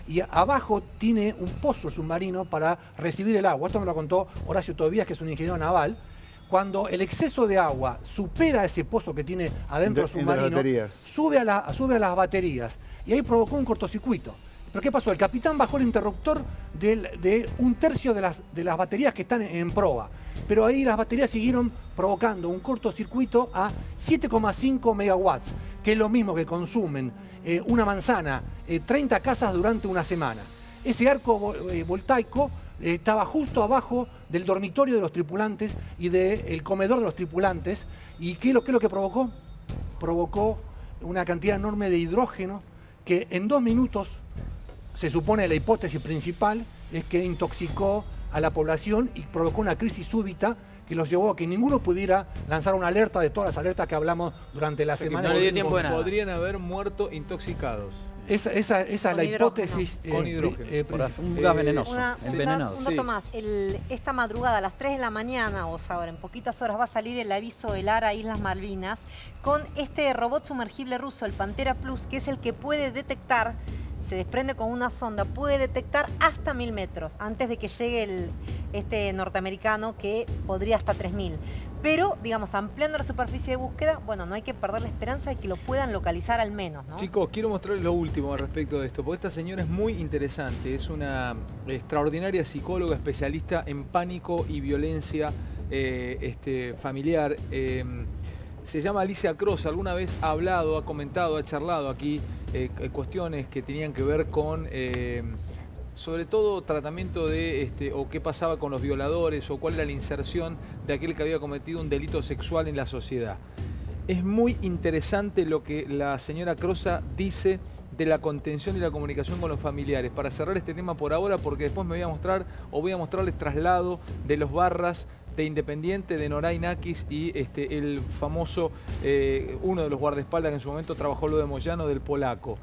Y abajo tiene un pozo submarino para recibir el agua. Esto me lo contó Horacio Tobías, que es un ingeniero naval. Cuando el exceso de agua supera ese pozo que tiene adentro el submarino, sube a las baterías. Y ahí provocó un cortocircuito. ¿Pero qué pasó? El capitán bajó el interruptor de 1/3 de las baterías que están en proa. Pero ahí las baterías siguieron provocando un cortocircuito a 7,5 megawatts, que es lo mismo que consumen una manzana, 30 casas durante una semana. Ese arco voltaico estaba justo abajo del dormitorio de los tripulantes y del comedor de los tripulantes. ¿Y qué es lo que provocó? Provocó una cantidad enorme de hidrógeno que en 2 minutos, se supone la hipótesis principal, es que intoxicó a la población y provocó una crisis súbita que los llevó a que ninguno pudiera lanzar una alerta de todas las alertas que hablamos durante la semana. no le dio tiempo de nada. Podrían haber muerto intoxicados. Esa es la hipótesis. Con hidrógeno. Un gas venenoso, envenenado. Un dato más. Esta madrugada a las 3 de la mañana, o sea, ahora en poquitas horas, va a salir el aviso del ARA Islas Malvinas con este robot sumergible ruso, el Pantera Plus, que es el que puede detectar, se desprende con una sonda, puede detectar hasta 1000 metros antes de que llegue este norteamericano, que podría hasta 3000. Pero, digamos, ampliando la superficie de búsqueda, bueno, no hay que perder la esperanza de que lo puedan localizar al menos, ¿no? Chicos, quiero mostrarles lo último al respecto de esto, porque esta señora es muy interesante, es una extraordinaria psicóloga especialista en pánico y violencia familiar. Se llama Alicia Cross, alguna vez ha hablado, ha comentado, ha charlado aquí cuestiones que tenían que ver con, sobre todo, tratamiento de, o qué pasaba con los violadores, o cuál era la inserción de aquel que había cometido un delito sexual en la sociedad. Es muy interesante lo que la señora Crosa dice de la contención y la comunicación con los familiares. Para cerrar este tema por ahora, porque después me voy a mostrar, o voy a mostrarles traslado de los barras de Independiente, de Noray Nakis y el famoso, uno de los guardaespaldas que en su momento trabajó lo de Moyano, del polaco.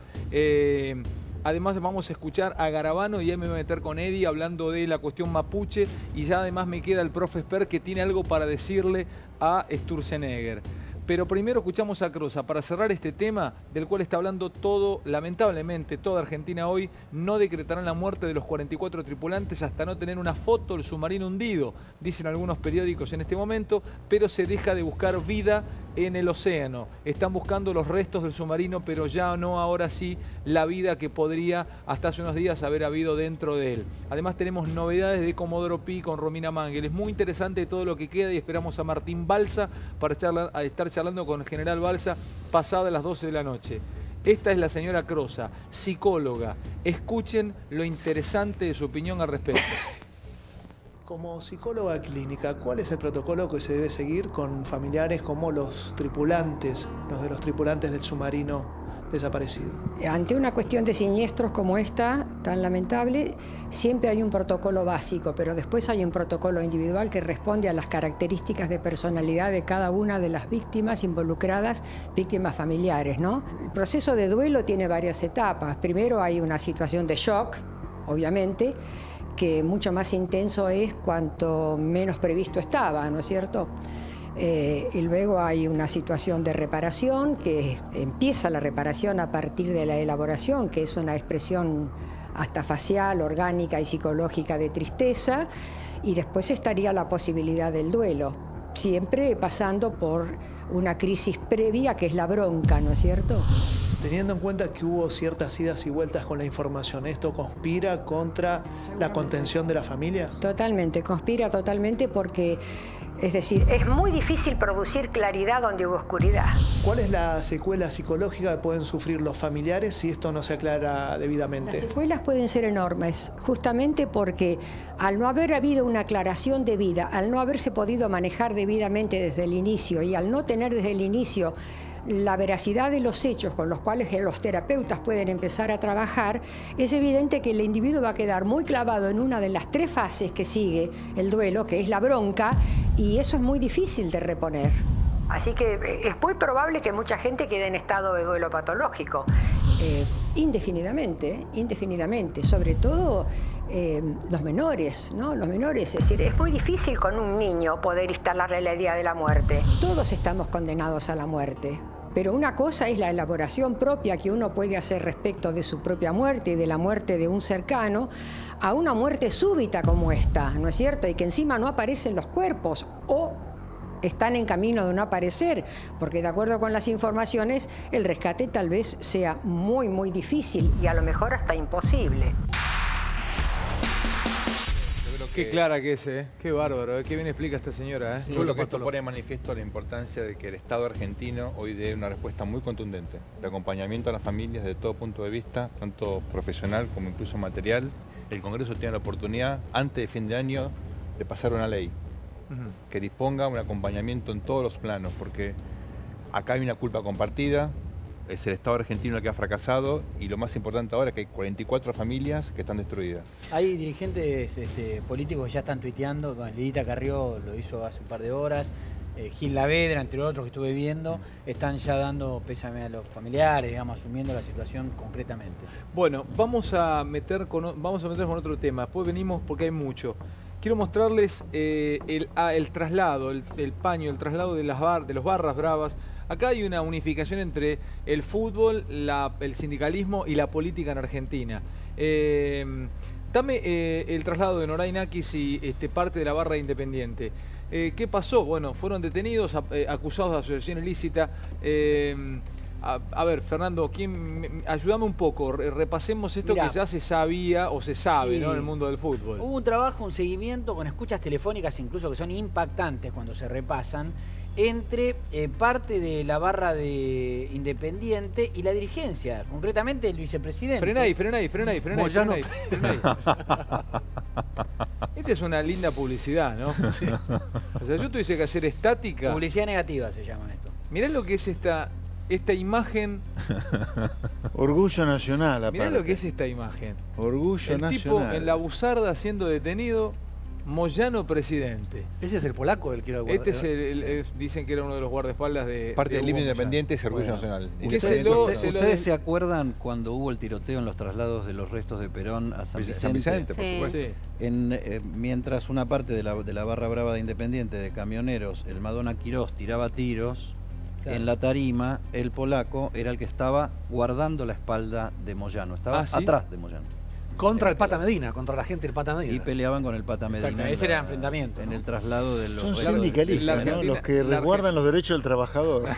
Además vamos a escuchar a Garabano y ahí me voy a meter con Eddie hablando de la cuestión mapuche, y ya además me queda el profe Esper, que tiene algo para decirle a Sturzenegger. Pero primero escuchamos a Crosa para cerrar este tema del cual está hablando todo, lamentablemente, toda Argentina hoy. No decretarán la muerte de los 44 tripulantes hasta no tener una foto del submarino hundido, dicen algunos periódicos en este momento, pero se deja de buscar vida en el océano. Están buscando los restos del submarino, pero ya no ahora sí la vida que podría hasta hace unos días haber habido dentro de él. Además tenemos novedades de Comodoro Pi con Romina Mangel. Es muy interesante todo lo que queda y esperamos a Martín Balsa para estar charlando con el general Balsa pasadas las 12 de la noche. Esta es la señora Crosa, psicóloga. Escuchen lo interesante de su opinión al respecto. Como psicóloga clínica, ¿cuál es el protocolo que se debe seguir con familiares como los tripulantes, los de los tripulantes del submarino desaparecido? Ante una cuestión de siniestros como esta, tan lamentable, siempre hay un protocolo básico, pero después hay un protocolo individual que responde a las características de personalidad de cada una de las víctimas involucradas, víctimas familiares, ¿no? El proceso de duelo tiene varias etapas. Primero hay una situación de shock, obviamente, que mucho más intenso es cuanto menos previsto estaba, ¿no es cierto? Y luego hay una situación de reparación, que empieza la reparación a partir de la elaboración, que es una expresión hasta facial, orgánica y psicológica de tristeza, y después estaría la posibilidad del duelo, siempre pasando por una crisis previa que es la bronca, ¿no es cierto? Teniendo en cuenta que hubo ciertas idas y vueltas con la información, ¿esto conspira contra la contención de las familias? Totalmente, conspira totalmente porque, es decir, es muy difícil producir claridad donde hubo oscuridad. ¿Cuál es la secuela psicológica que pueden sufrir los familiares si esto no se aclara debidamente? Las secuelas pueden ser enormes, justamente porque al no haber habido una aclaración debida, al no haberse podido manejar debidamente desde el inicio y al no tener desde el inicio la veracidad de los hechos con los cuales los terapeutas pueden empezar a trabajar, es evidente que el individuo va a quedar muy clavado en una de las 3 fases que sigue el duelo, que es la bronca, y eso es muy difícil de reponer. Así que es muy probable que mucha gente quede en estado de duelo patológico, indefinidamente, sobre todo los menores, ¿no? Los menores, es decir, es muy difícil con un niño poder instalarle la idea de la muerte. Todos estamos condenados a la muerte, pero una cosa es la elaboración propia que uno puede hacer respecto de su propia muerte y de la muerte de un cercano, a una muerte súbita como esta, ¿no es cierto? Y que encima no aparecen los cuerpos o están en camino de no aparecer, porque de acuerdo con las informaciones, el rescate tal vez sea muy, muy difícil y a lo mejor hasta imposible. Qué clara que es, qué bárbaro, qué bien explica esta señora. Yo creo que esto pone de manifiesto la importancia de que el Estado argentino hoy dé una respuesta muy contundente, de acompañamiento a las familias de todo punto de vista, tanto profesional como incluso material. El Congreso tiene la oportunidad, antes de fin de año, de pasar una ley que disponga un acompañamiento en todos los planos, porque acá hay una culpa compartida, es el Estado argentino el que ha fracasado y lo más importante ahora es que hay 44 familias que están destruidas. Hay dirigentes políticos que ya están tuiteando, bueno, Lidita Carrió lo hizo hace un par de horas, Gil Lavedra, entre otros que estuve viendo, están ya dando pésame a los familiares, digamos, asumiendo la situación concretamente. Bueno, vamos a meternos con otro tema, después venimos porque hay mucho. Quiero mostrarles el traslado, el traslado de los barras bravas. Acá hay una unificación entre el fútbol, el sindicalismo y la política en Argentina. Dame el traslado de Noray Nakis y parte de la barra Independiente. ¿Qué pasó? Bueno, fueron detenidos, acusados de asociación ilícita. A ver, Fernando, ayúdame un poco, repasemos esto. Mirá, que ya se sabía o se sabe, ¿no?, en el mundo del fútbol. Hubo un trabajo, un seguimiento con escuchas telefónicas incluso que son impactantes cuando se repasan, entre parte de la barra de Independiente y la dirigencia, concretamente el vicepresidente. Frená ahí. Esta es una linda publicidad, ¿no? Sí. O sea, yo tuviese que hacer estática. Publicidad negativa se llama esto. Mirá lo que es esta imagen. Orgullo nacional, aparte. Mirá lo que es esta imagen. Orgullo nacional. El tipo en la buzarda siendo detenido, Moyano presidente. Ese es el polaco el que era dicen que era uno de los guardaespaldas de parte del himno independiente es Orgullo Nacional. ¿Ustedes se acuerdan cuando hubo el tiroteo en los traslados de los restos de Perón a San Vicente? Por supuesto. Sí. Mientras una parte de la barra brava de Independiente, de camioneros, el Madonna Quirós tiraba tiros, claro, en la tarima el polaco era el que estaba guardando la espalda de Moyano, estaba atrás de Moyano. Contra el Pata Medina, contra la gente del Pata Medina. Y peleaban con el Pata Medina. Ese era el enfrentamiento. En el traslado de los... Son sindicalistas, ¿no? Los que resguardan los derechos del trabajador.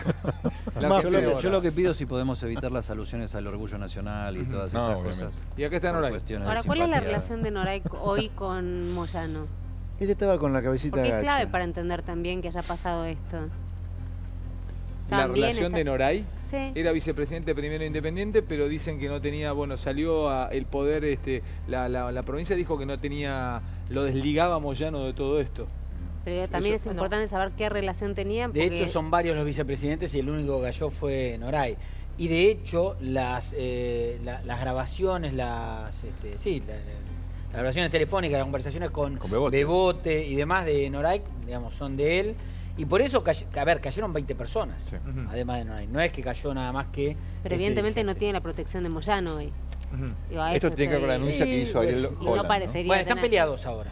Yo lo que pido es si podemos evitar las alusiones al orgullo nacional y todas esas cosas. Y acá está Noray. Ahora, ¿cuál es la relación de Noray hoy con Moyano? Este estaba con la cabecita Porque gacha. es clave para entender también que haya pasado esto. La relación de Noray, sí, era vicepresidente primero Independiente, pero dicen que no tenía, bueno, salió el poder, la provincia dijo que no tenía, lo desligaba Moyano de todo esto. Pero también es importante saber qué relación tenían. De hecho, son varios los vicepresidentes y el único que cayó fue Noray. Y de hecho, las grabaciones, las grabaciones telefónicas, las conversaciones con Bebote y demás de Noray, digamos, son de él. Y por eso, cayeron 20 personas, sí, además de Noray. No es que cayó nada más que... Pero evidentemente no tiene la protección de Moyano hoy. Esto tiene que ver con la denuncia que hizo Ariel Holland, no parecería. Bueno, están peleados ahora.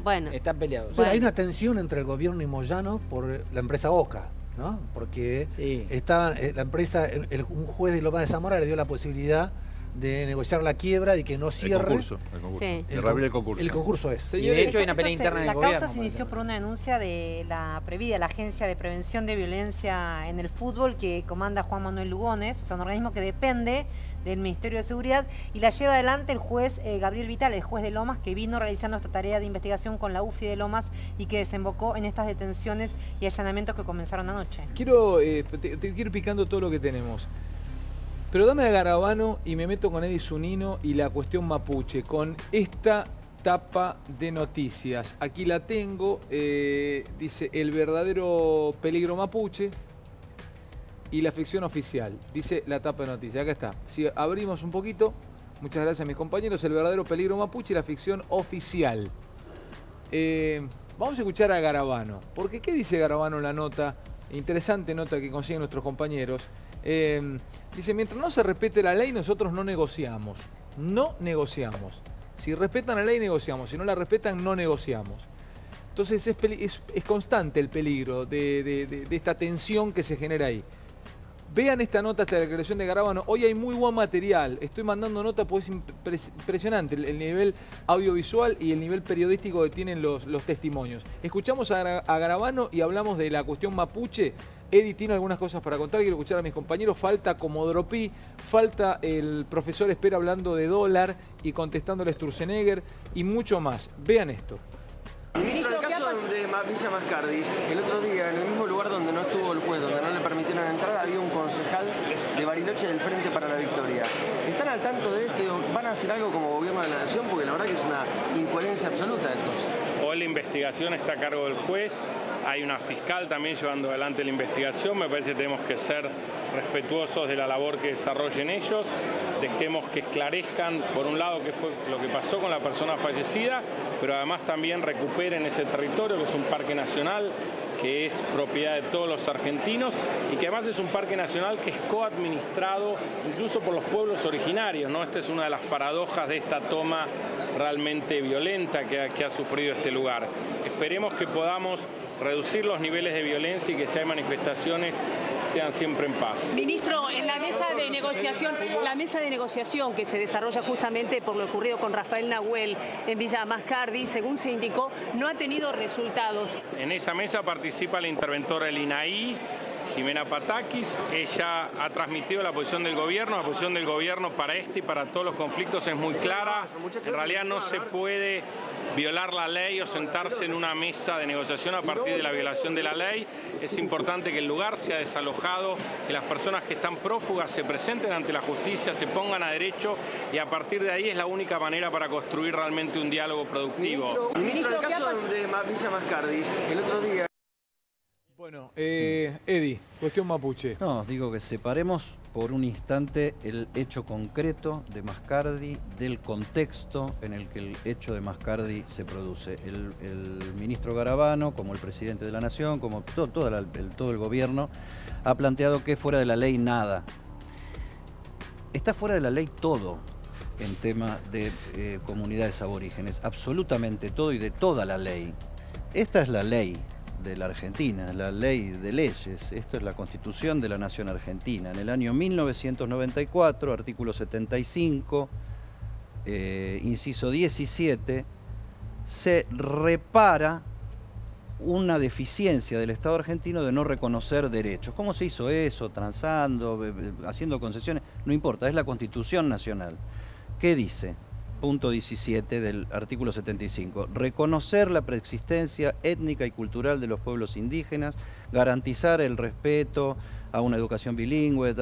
Bueno. Están peleados. Bueno, hay una tensión entre el gobierno y Moyano por la empresa Boca, ¿no? Porque estaban la empresa, un juez de Lomas de Zamora le dio la posibilidad de negociar la quiebra y que no cierre. El concurso. Sí. El concurso. El concurso es. Y de hecho hay una pelea interna en el gobierno. La causa se inició por una denuncia de la Previda, la Agencia de Prevención de Violencia en el Fútbol, que comanda Juan Manuel Lugones, o sea, un organismo que depende del Ministerio de Seguridad, y la lleva adelante el juez Gabriel Vital, el juez de Lomas, que vino realizando esta tarea de investigación con la UFI de Lomas y que desembocó en estas detenciones y allanamientos que comenzaron anoche. Quiero ir picando todo lo que tenemos. Pero dame a Garabano y me meto con Eddie Zunino y la cuestión mapuche, con esta tapa de noticias. Aquí la tengo, dice el verdadero peligro mapuche y la ficción oficial, dice la tapa de noticias. Acá está. Si abrimos un poquito, muchas gracias a mis compañeros, el verdadero peligro mapuche y la ficción oficial. Vamos a escuchar a Garabano, porque ¿qué dice Garabano en la nota? Interesante nota que consiguen nuestros compañeros. Dice, mientras no se respete la ley, nosotros no negociamos. No negociamos. Si respetan la ley, negociamos. Si no la respetan, no negociamos. Entonces es constante el peligro de esta tensión que se genera ahí. Vean esta nota, esta declaración de Garabano. Hoy hay muy buen material. Estoy mandando nota porque es impresionante el nivel audiovisual y el nivel periodístico que tienen los testimonios. Escuchamos a Garabano y hablamos de la cuestión mapuche. Eddie tiene algunas cosas para contar, quiero escuchar a mis compañeros. Falta Comodoro-Pi, falta el profesor Espera hablando de dólar y contestándole a Sturzenegger y mucho más. Vean esto. Ministro, el caso de Villa Mascardi, el otro día, en el mismo lugar donde no estuvo el juez, donde no le permitieron entrar, había un concejal de Bariloche del Frente para la Victoria. ¿Están al tanto de esto? ¿Van a hacer algo como gobierno de la nación? Porque la verdad que es una incoherencia absoluta esto. Hoy la investigación está a cargo del juez, hay una fiscal también llevando adelante la investigación. Me parece que tenemos que ser respetuosos de la labor que desarrollen ellos. Dejemos que esclarezcan, por un lado, qué fue lo que pasó con la persona fallecida, pero además también recuperen ese territorio, que es un parque nacional, que es propiedad de todos los argentinos y que además es un parque nacional que es coadministrado incluso por los pueblos originarios, ¿no? Esta es una de las paradojas de esta toma realmente violenta que ha sufrido este lugar. Esperemos que podamos reducir los niveles de violencia y que si hay manifestaciones sean siempre en paz. Ministro, en la mesa de negociación que se desarrolla justamente por lo ocurrido con Rafael Nahuel en Villa Mascardi, según se indicó, no ha tenido resultados. En esa mesa participa la interventora del INAI, Jimena Patakis. Ella ha transmitido la posición del gobierno. La posición del gobierno para este y para todos los conflictos es muy clara. En realidad no se puede violar la ley o sentarse en una mesa de negociación a partir de la violación de la ley. Es importante que el lugar sea desalojado, que las personas que están prófugas se presenten ante la justicia, se pongan a derecho y a partir de ahí es la única manera para construir realmente un diálogo productivo. Ministro, el caso de Villa Mascardi, el otro día... Bueno, Eddie, cuestión mapuche. No, digo que separemos por un instante el hecho concreto de Mascardi del contexto en el que el hecho de Mascardi se produce. El ministro Garabano, como el presidente de la Nación, como todo el gobierno, ha planteado que fuera de la ley nada. Está fuera de la ley todo en tema de comunidades aborígenes, absolutamente todo y de toda la ley. Esta es la ley de la Argentina, la ley de leyes. Esto es la Constitución de la Nación Argentina. En el año 1994, artículo 75, inciso 17, se repara una deficiencia del Estado argentino de no reconocer derechos. ¿Cómo se hizo eso? Transando, haciendo concesiones, no importa, es la Constitución Nacional. ¿Qué dice? Punto 17 del artículo 75. Reconocer la preexistencia étnica y cultural de los pueblos indígenas, garantizar el respeto a una educación bilingüe,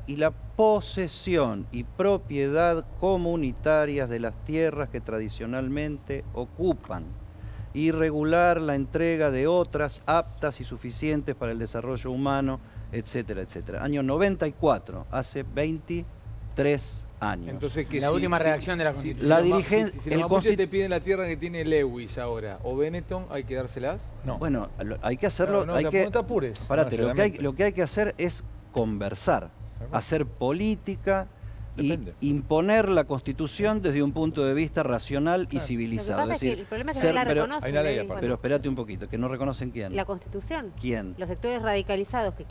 y la posesión y propiedad comunitarias de las tierras que tradicionalmente ocupan, y regular la entrega de otras aptas y suficientes para el desarrollo humano, etcétera, etcétera. Año 94, hace 23 años. Entonces, la última redacción de la Constitución. La dirigencia, si los mapuches te piden la tierra que tiene Lewis ahora o Benetton, ¿hay que dárselas? No. Bueno, hay que hacerlo. No, hay no, que, no te apures. Parate, lo que hay que hacer es conversar, hacer política y imponer la Constitución desde un punto de vista racional y civilizado. Lo que pasa es que el problema es que no la reconocen. Pero espérate un poquito, que no reconocen quién. La Constitución. ¿Quién? Los sectores radicalizados que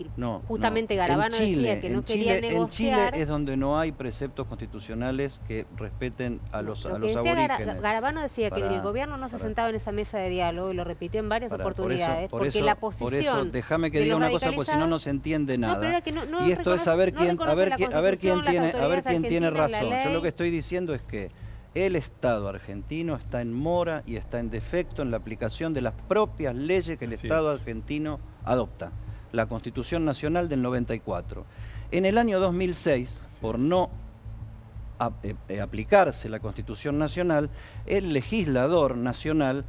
justamente Garabano decía que no quería negociar. En Chile es donde no hay preceptos constitucionales que respeten a los aborígenes. Garabano decía que el gobierno no se sentaba en esa mesa de diálogo y lo repitió en varias oportunidades. Porque la posición. Por eso, déjame que diga una cosa, porque si no, no se entiende nada. Y esto es saber quién tiene razón. Yo lo que estoy diciendo es que el Estado argentino está en mora y está en defecto en la aplicación de las propias leyes que el Estado argentino adopta. La Constitución Nacional del 94. En el año 2006, por no aplicarse la Constitución Nacional, el legislador nacional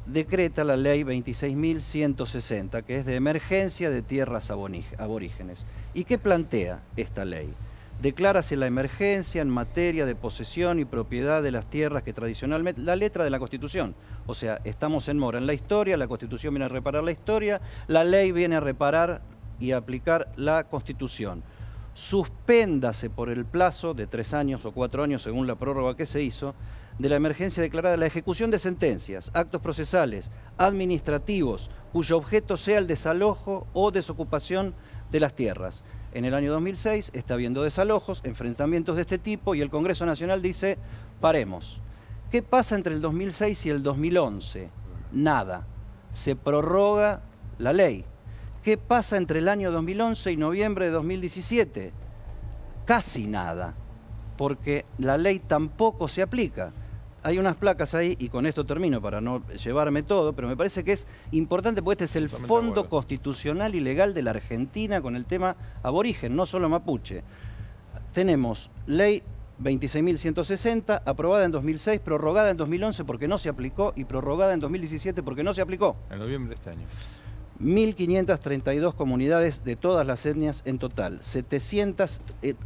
decreta la ley 26.160, que es de emergencia de tierras aborígenes. ¿Y qué plantea esta ley? Declárase la emergencia en materia de posesión y propiedad de las tierras que tradicionalmente... La letra de la Constitución. O sea, estamos en mora en la historia, la Constitución viene a reparar la historia, la ley viene a reparar y a aplicar la Constitución. Suspéndase por el plazo de 3 años o 4 años, según la prórroga que se hizo, de la emergencia declarada la ejecución de sentencias, actos procesales, administrativos, cuyo objeto sea el desalojo o desocupación de las tierras. En el año 2006 está habiendo desalojos, enfrentamientos de este tipo y el Congreso Nacional dice, paremos. ¿Qué pasa entre el 2006 y el 2011? Nada. Se prorroga la ley. ¿Qué pasa entre el año 2011 y noviembre de 2017? Casi nada, porque la ley tampoco se aplica. Hay unas placas ahí, y con esto termino para no llevarme todo, pero me parece que es importante porque este es el fondo constitucional y legal de la Argentina con el tema aborigen, no solo mapuche. Tenemos ley 26.160, aprobada en 2006, prorrogada en 2011 porque no se aplicó y prorrogada en 2017 porque no se aplicó. En noviembre de este año. 1.532 comunidades de todas las etnias en total. 700.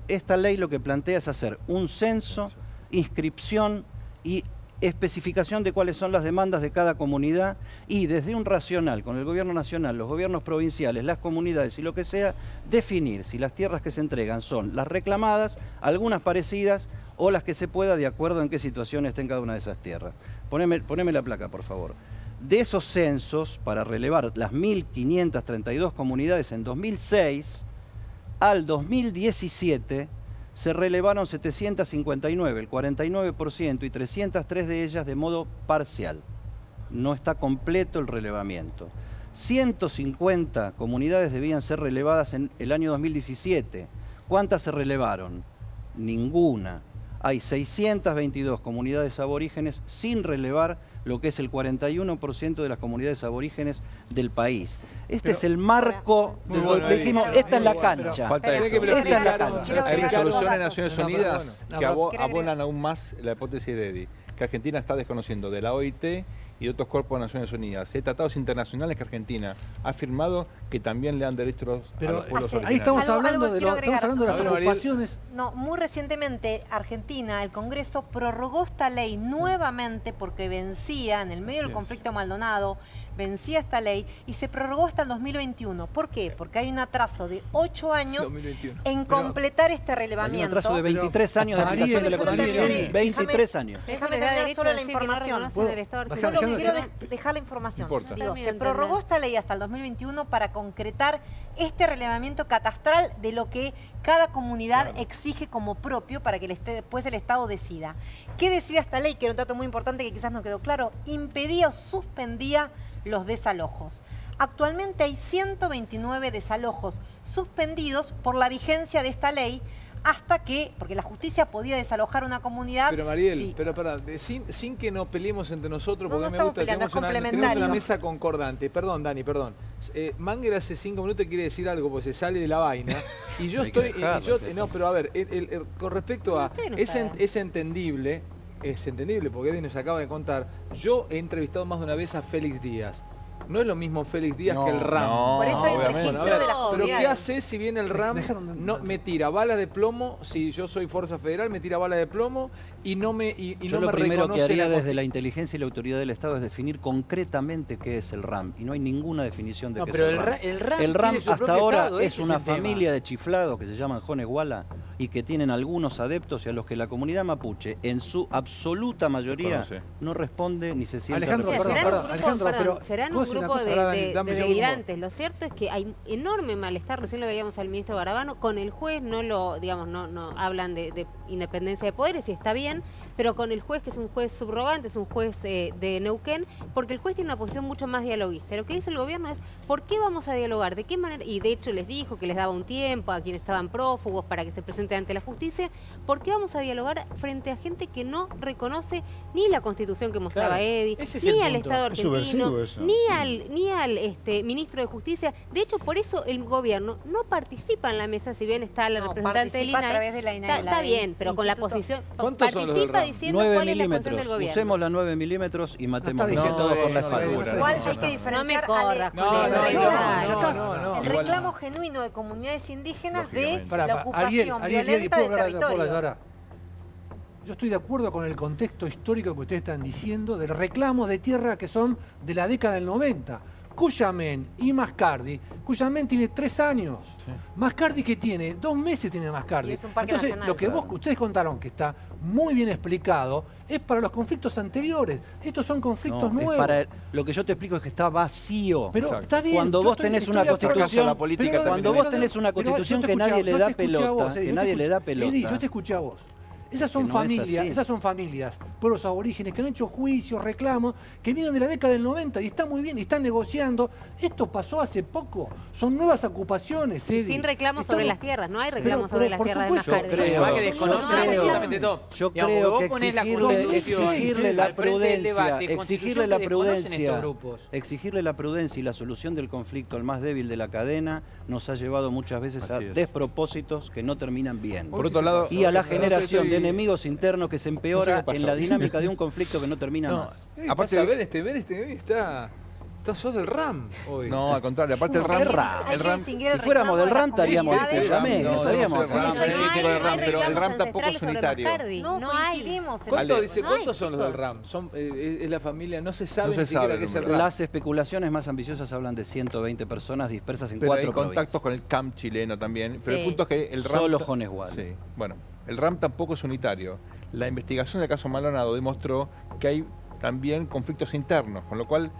Esta ley lo que plantea es hacer un censo, inscripción y especificación de cuáles son las demandas de cada comunidad y desde un racional con el gobierno nacional, los gobiernos provinciales, las comunidades y lo que sea, definir si las tierras que se entregan son las reclamadas, algunas parecidas o las que se pueda de acuerdo en qué situación esté en cada una de esas tierras. Poneme la placa, por favor. De esos censos, para relevar las 1.532 comunidades en 2006, al 2017 se relevaron 759, el 49%, y 303 de ellas de modo parcial. No está completo el relevamiento. 150 comunidades debían ser relevadas en el año 2017. ¿Cuántas se relevaron? Ninguna. Hay 622 comunidades aborígenes sin relevar, lo que es el 41% de las comunidades aborígenes del país. Este es el marco de lo que dijimos, esta es la cancha. Falta eso. Esta es la cancha. Hay resoluciones de Naciones Unidas que abonan aún más la hipótesis de Eddy, que Argentina está desconociendo de la OIT y de otros cuerpos de Naciones Unidas. Hay tratados internacionales que Argentina ha firmado que también le dan derechos a los pueblos originarios. Ahí estamos hablando de las ocupaciones. No, muy recientemente Argentina, el Congreso prorrogó esta ley nuevamente porque vencía en el medio del conflicto Maldonado, vencía esta ley y se prorrogó hasta el 2021. ¿Por qué? Porque hay un atraso de 8 años en completar este relevamiento. Hay un atraso de 23 años de aplicación de la Constitución. 23 años. Déjame terminar solo la información. Solo quiero dejar la información. Digo, se prorrogó esta ley hasta el 2021 para concretar este relevamiento catastral de lo que cada comunidad exige como propio para que después el Estado decida. ¿Qué decía esta ley? Que era un dato muy importante que quizás no quedó claro. Impedía o suspendía los desalojos. Actualmente hay 129 desalojos suspendidos por la vigencia de esta ley hasta que, porque la justicia podía desalojar una comunidad. Pero Mariel, pero sin que nos peleemos entre nosotros, porque me gusta, tenemos una mesa concordante. Perdón, Dani, perdón. Manger hace 5 minutos quiere decir algo, porque se sale de la vaina. Y yo estoy... no, pero a ver, con respecto a... Es entendible, porque Eddie nos acaba de contar. Yo he entrevistado más de una vez a Félix Díaz. No es lo mismo Félix Díaz que el RAM. No, por eso hay un registro de las pero comunidades. ¿qué hace si viene el RAM? No me tira bala de plomo, si yo soy Fuerza Federal, me tira bala de plomo y no me yo lo primero que haría desde la inteligencia y la autoridad del Estado es definir concretamente qué es el RAM. Y no hay ninguna definición de qué es el RAM. El RAM hasta ahora es una familia de chiflados que se llaman Joneguala y que tienen algunos adeptos y a los que la comunidad mapuche, en su absoluta mayoría, no responde ni se siente Alejandro, serán un grupo de delirantes. Lo cierto es que hay enorme malestar, recién lo veíamos al ministro Garabano, con el juez no hablan de independencia de poderes y está bien, pero con el juez, que es un juez subrogante, es un juez de Neuquén, porque el juez tiene una posición mucho más dialoguista. Lo que dice el gobierno es, ¿por qué vamos a dialogar? ¿De qué manera? Y de hecho les dijo que les daba un tiempo a quienes estaban prófugos para que se presenten ante la justicia. ¿Por qué vamos a dialogar frente a gente que no reconoce ni la Constitución que mostraba Eddy, ni al Estado argentino, ni al ministro de Justicia? De hecho, por eso el gobierno no participa en la mesa, si bien está la representante del INAE. A través de la INAE, está bien, pero con la posición... Participa diciendo cuál es la posición del gobierno. Usemos la 9 milímetros y matemos todo por la espalda. Igual hay que diferenciar... No me corras con eso. El reclamo genuino de comunidades indígenas de la ocupación violenta de territorios. Yo estoy de acuerdo con el contexto histórico que ustedes están diciendo de reclamos de tierra que son de la década del 90. Cuyamén y Mascardi. Cuyamén tiene 3 años. Sí. Mascardi, que tiene 2 meses, tiene Mascardi. Es un parque Entonces, nacional, lo que ustedes contaron, que está muy bien explicado, es para los conflictos anteriores. Estos son conflictos nuevos. Lo que yo te explico es que está vacío. Pero está bien. Cuando vos tenés una constitución, que nadie le da pelota, Eddie, yo te escuché a vos. Esas son familias, pueblos aborígenes que han hecho juicios, reclamos, que vienen de la década del 90 y están muy bien, y están negociando. Esto pasó hace poco, son nuevas ocupaciones, Eddie. Sin reclamos sobre las tierras, no hay reclamos sobre las tierras de Mascardi. Yo creo que exigirle la prudencia y la solución del conflicto al más débil de la cadena nos ha llevado muchas veces a despropósitos que no terminan bien. Por otro lado, y a la generación de enemigos internos que se empeora en la dinámica de un conflicto que no termina más. Aparte, ver este sos del RAM hoy. No, al contrario, aparte el RAM. Si fuéramos del RAM estaríamos pero el RAM tampoco es unitario. No coincidimos. ¿Cuántos son los del RAM? Es la familia, no se sabe ni siquiera qué es el RAM. Las especulaciones más ambiciosas hablan de 120 personas dispersas en 4 provincias. Hay contactos con el CAM chileno también. Pero el punto es que el RAM... Solo Jonesgual. Sí, bueno, el RAM tampoco es unitario. La investigación del caso Maldonado demostró que hay también conflictos internos, con lo cual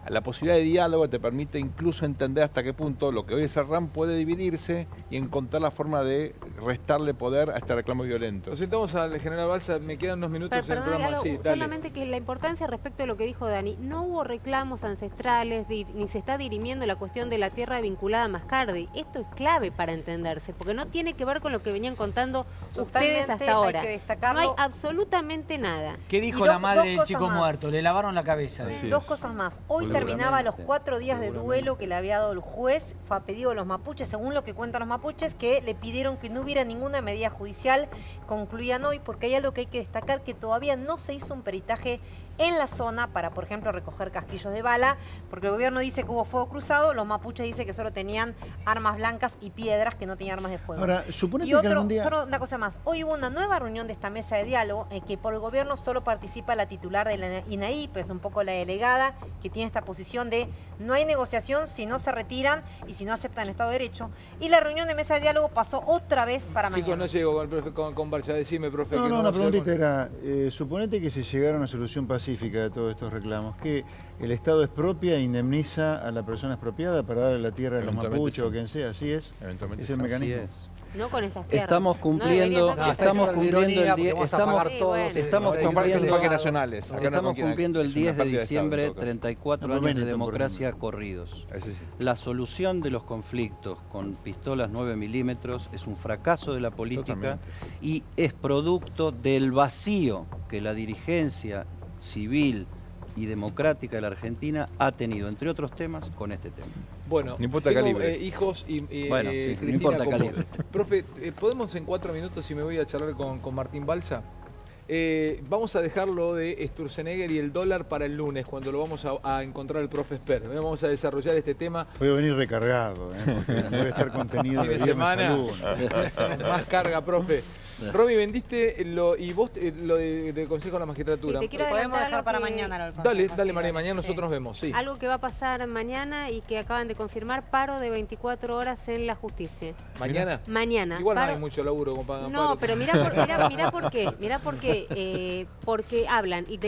la posibilidad de diálogo te permite incluso entender hasta qué punto lo que hoy es el RAM puede dividirse y encontrar la forma de restarle poder a este reclamo violento. Lo sentamos al general Balsa, me quedan unos minutos en el programa. Sí, solamente que la importancia respecto a lo que dijo Dani, no hubo reclamos ancestrales ni se está dirimiendo la cuestión de la tierra vinculada a Mascardi. Esto es clave para entenderse, porque no tiene que ver con lo que venían contando ustedes hasta ahora. No hay absolutamente nada. ¿Qué dijo la madre del chico muerto? Le lavaron la cabeza. Dos cosas más. Hoy terminaba los 4 días de duelo que le había dado el juez. Fue a pedido de los mapuches, según lo que cuentan los mapuches, que le pidieron que no hubiera ninguna medida judicial. Concluían hoy, porque hay algo que hay que destacar, que todavía no se hizo un peritaje en la zona para, por ejemplo, recoger casquillos de bala, porque el gobierno dice que hubo fuego cruzado, los mapuches dicen que solo tenían armas blancas y piedras, que no tenían armas de fuego. Ahora, suponete que algún día... solo una cosa más, hoy hubo una nueva reunión de esta mesa de diálogo en que por el gobierno solo participa la titular de la INAI, pues un poco la delegada, que tiene esta posición de no hay negociación si no se retiran y si no aceptan el Estado de Derecho, y la reunión de mesa de diálogo pasó otra vez para mañana. Chicos, no llego con Balsa, decime, profe. No, la preguntita era, suponete que se llegara a una solución pacífica de todos estos reclamos, que el Estado expropia e indemniza a la persona expropiada para darle la tierra a los mapuches o quien sea, ¿así es? Eventualmente es el mecanismo. No con estas tierras. Estamos cumpliendo el 10 de diciembre 34 años de democracia corridos. La solución de los conflictos con pistolas 9 milímetros es un fracaso de la política y es producto del vacío que la dirigencia civil y democrática de la Argentina ha tenido, entre otros temas, con este tema. Bueno, no importa tengo, calibre. Hijos y bueno, sí, Cristina, no importa calibre. Profe, ¿podemos en 4 minutos, si me voy a charlar con Martín Balsa? Vamos a dejarlo de Sturzenegger y el dólar para el lunes, cuando lo vamos a encontrar el profe Esper. Vamos a desarrollar este tema. Voy a venir recargado, porque voy a estar contenido de semana. Más carga, profe. Romy, vendiste y vos lo de Consejo de la Magistratura. Sí, lo podemos dejar para mañana. Dale, María, mañana nosotros nos vemos. Sí. Algo que va a pasar mañana y que acaban de confirmar, paro de 24 horas en la justicia. ¿Mañana? Mañana. Igual no hay mucho laburo como para... No, pero mirá por qué. Porque hablan y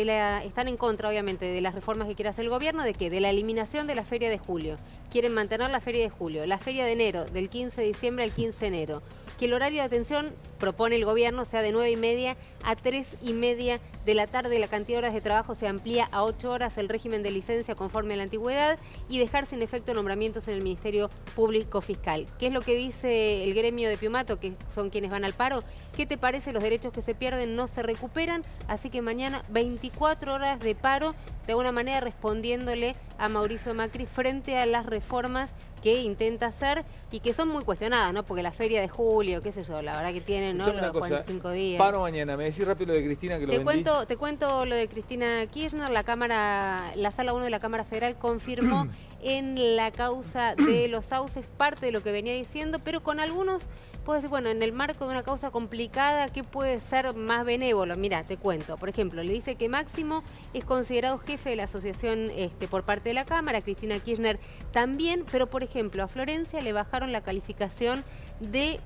están en contra, obviamente, de las reformas que quiere hacer el gobierno, ¿de qué? De la eliminación de la Feria de Julio. Quieren mantener la Feria de Julio. La Feria de enero, del 15 de diciembre al 15 de enero. Que el horario de atención, propone el gobierno, sea de 9:30 a 3:30 de la tarde. La cantidad de horas de trabajo se amplía a 8 horas, el régimen de licencia conforme a la antigüedad, y dejar sin efecto nombramientos en el Ministerio Público Fiscal. ¿Qué es lo que dice el gremio de Piumato, que son quienes van al paro? ¿Qué te parece? Los derechos que se pierden no se recuperan, así que mañana 24 horas de paro, de alguna manera respondiéndole a Mauricio Macri frente a las reformas que intenta hacer y que son muy cuestionadas, ¿no? Porque la Feria de Julio, qué sé yo, la verdad que tienen, ¿no? Los 45 días. Paro mañana. Me decís rápido lo de Cristina, que lo vendí. Te cuento lo de Cristina Kirchner. La Sala 1 de la Cámara Federal confirmó en la causa de los sauces parte de lo que venía diciendo, pero con algunos... Puedo decir, bueno, en el marco de una causa complicada, ¿qué puede ser más benévolo? Mira, te cuento. Por ejemplo, le dice que Máximo es considerado jefe de la asociación por parte de la Cámara, Cristina Kirchner también, pero por ejemplo, a Florencia le bajaron la calificación de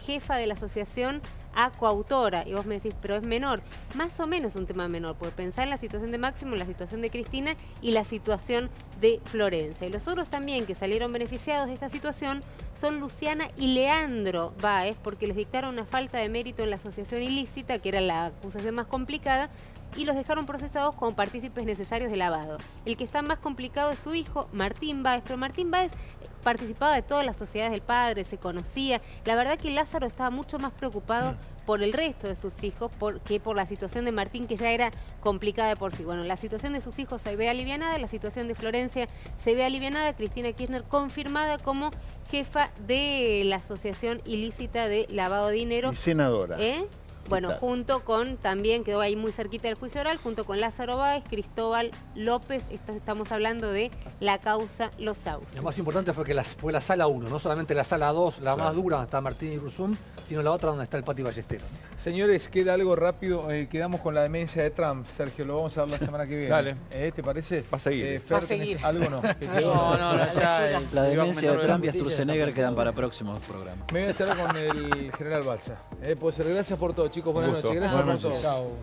jefa de la asociación a coautora, y vos me decís, pero es menor. Más o menos un tema menor, porque pensar en la situación de Máximo, en la situación de Cristina y la situación de Florencia. Y los otros también que salieron beneficiados de esta situación son Luciana y Leandro Báez, porque les dictaron una falta de mérito en la asociación ilícita, que era la acusación más complicada, y los dejaron procesados como partícipes necesarios de lavado. El que está más complicado es su hijo, Martín Báez, pero Martín Báez participaba de todas las sociedades del padre, se conocía. La verdad que Lázaro estaba mucho más preocupado por el resto de sus hijos que por la situación de Martín, que ya era complicada de por sí. Bueno, la situación de sus hijos se ve alivianada, la situación de Florencia se ve alivianada, Cristina Kirchner confirmada como jefa de la asociación ilícita de lavado de dinero. Y senadora. Bueno, junto con, también quedó ahí muy cerquita del juicio oral, junto con Lázaro Báez, Cristóbal López, estamos hablando de la causa Los Sauces. Lo más importante fue que fue la sala 1, no solamente la sala 2, la más dura donde está Martín y Rusum, sino la otra donde está el Pati Ballesteros. Señores, queda algo rápido, quedamos con la demencia de Trump, Sergio, lo vamos a ver la semana que viene. Dale. ¿Te parece? Va a seguir. Fer, Va a seguir. ¿algo no? No, ya La demencia de Trump y justicia Sturzenegger quedan para próximos programas. Me voy a charlar con el general Balsa. Puede ser. Gracias por todo, chicos. Buenas gusto. noches. Gracias Buenas por todo. noches. Chao.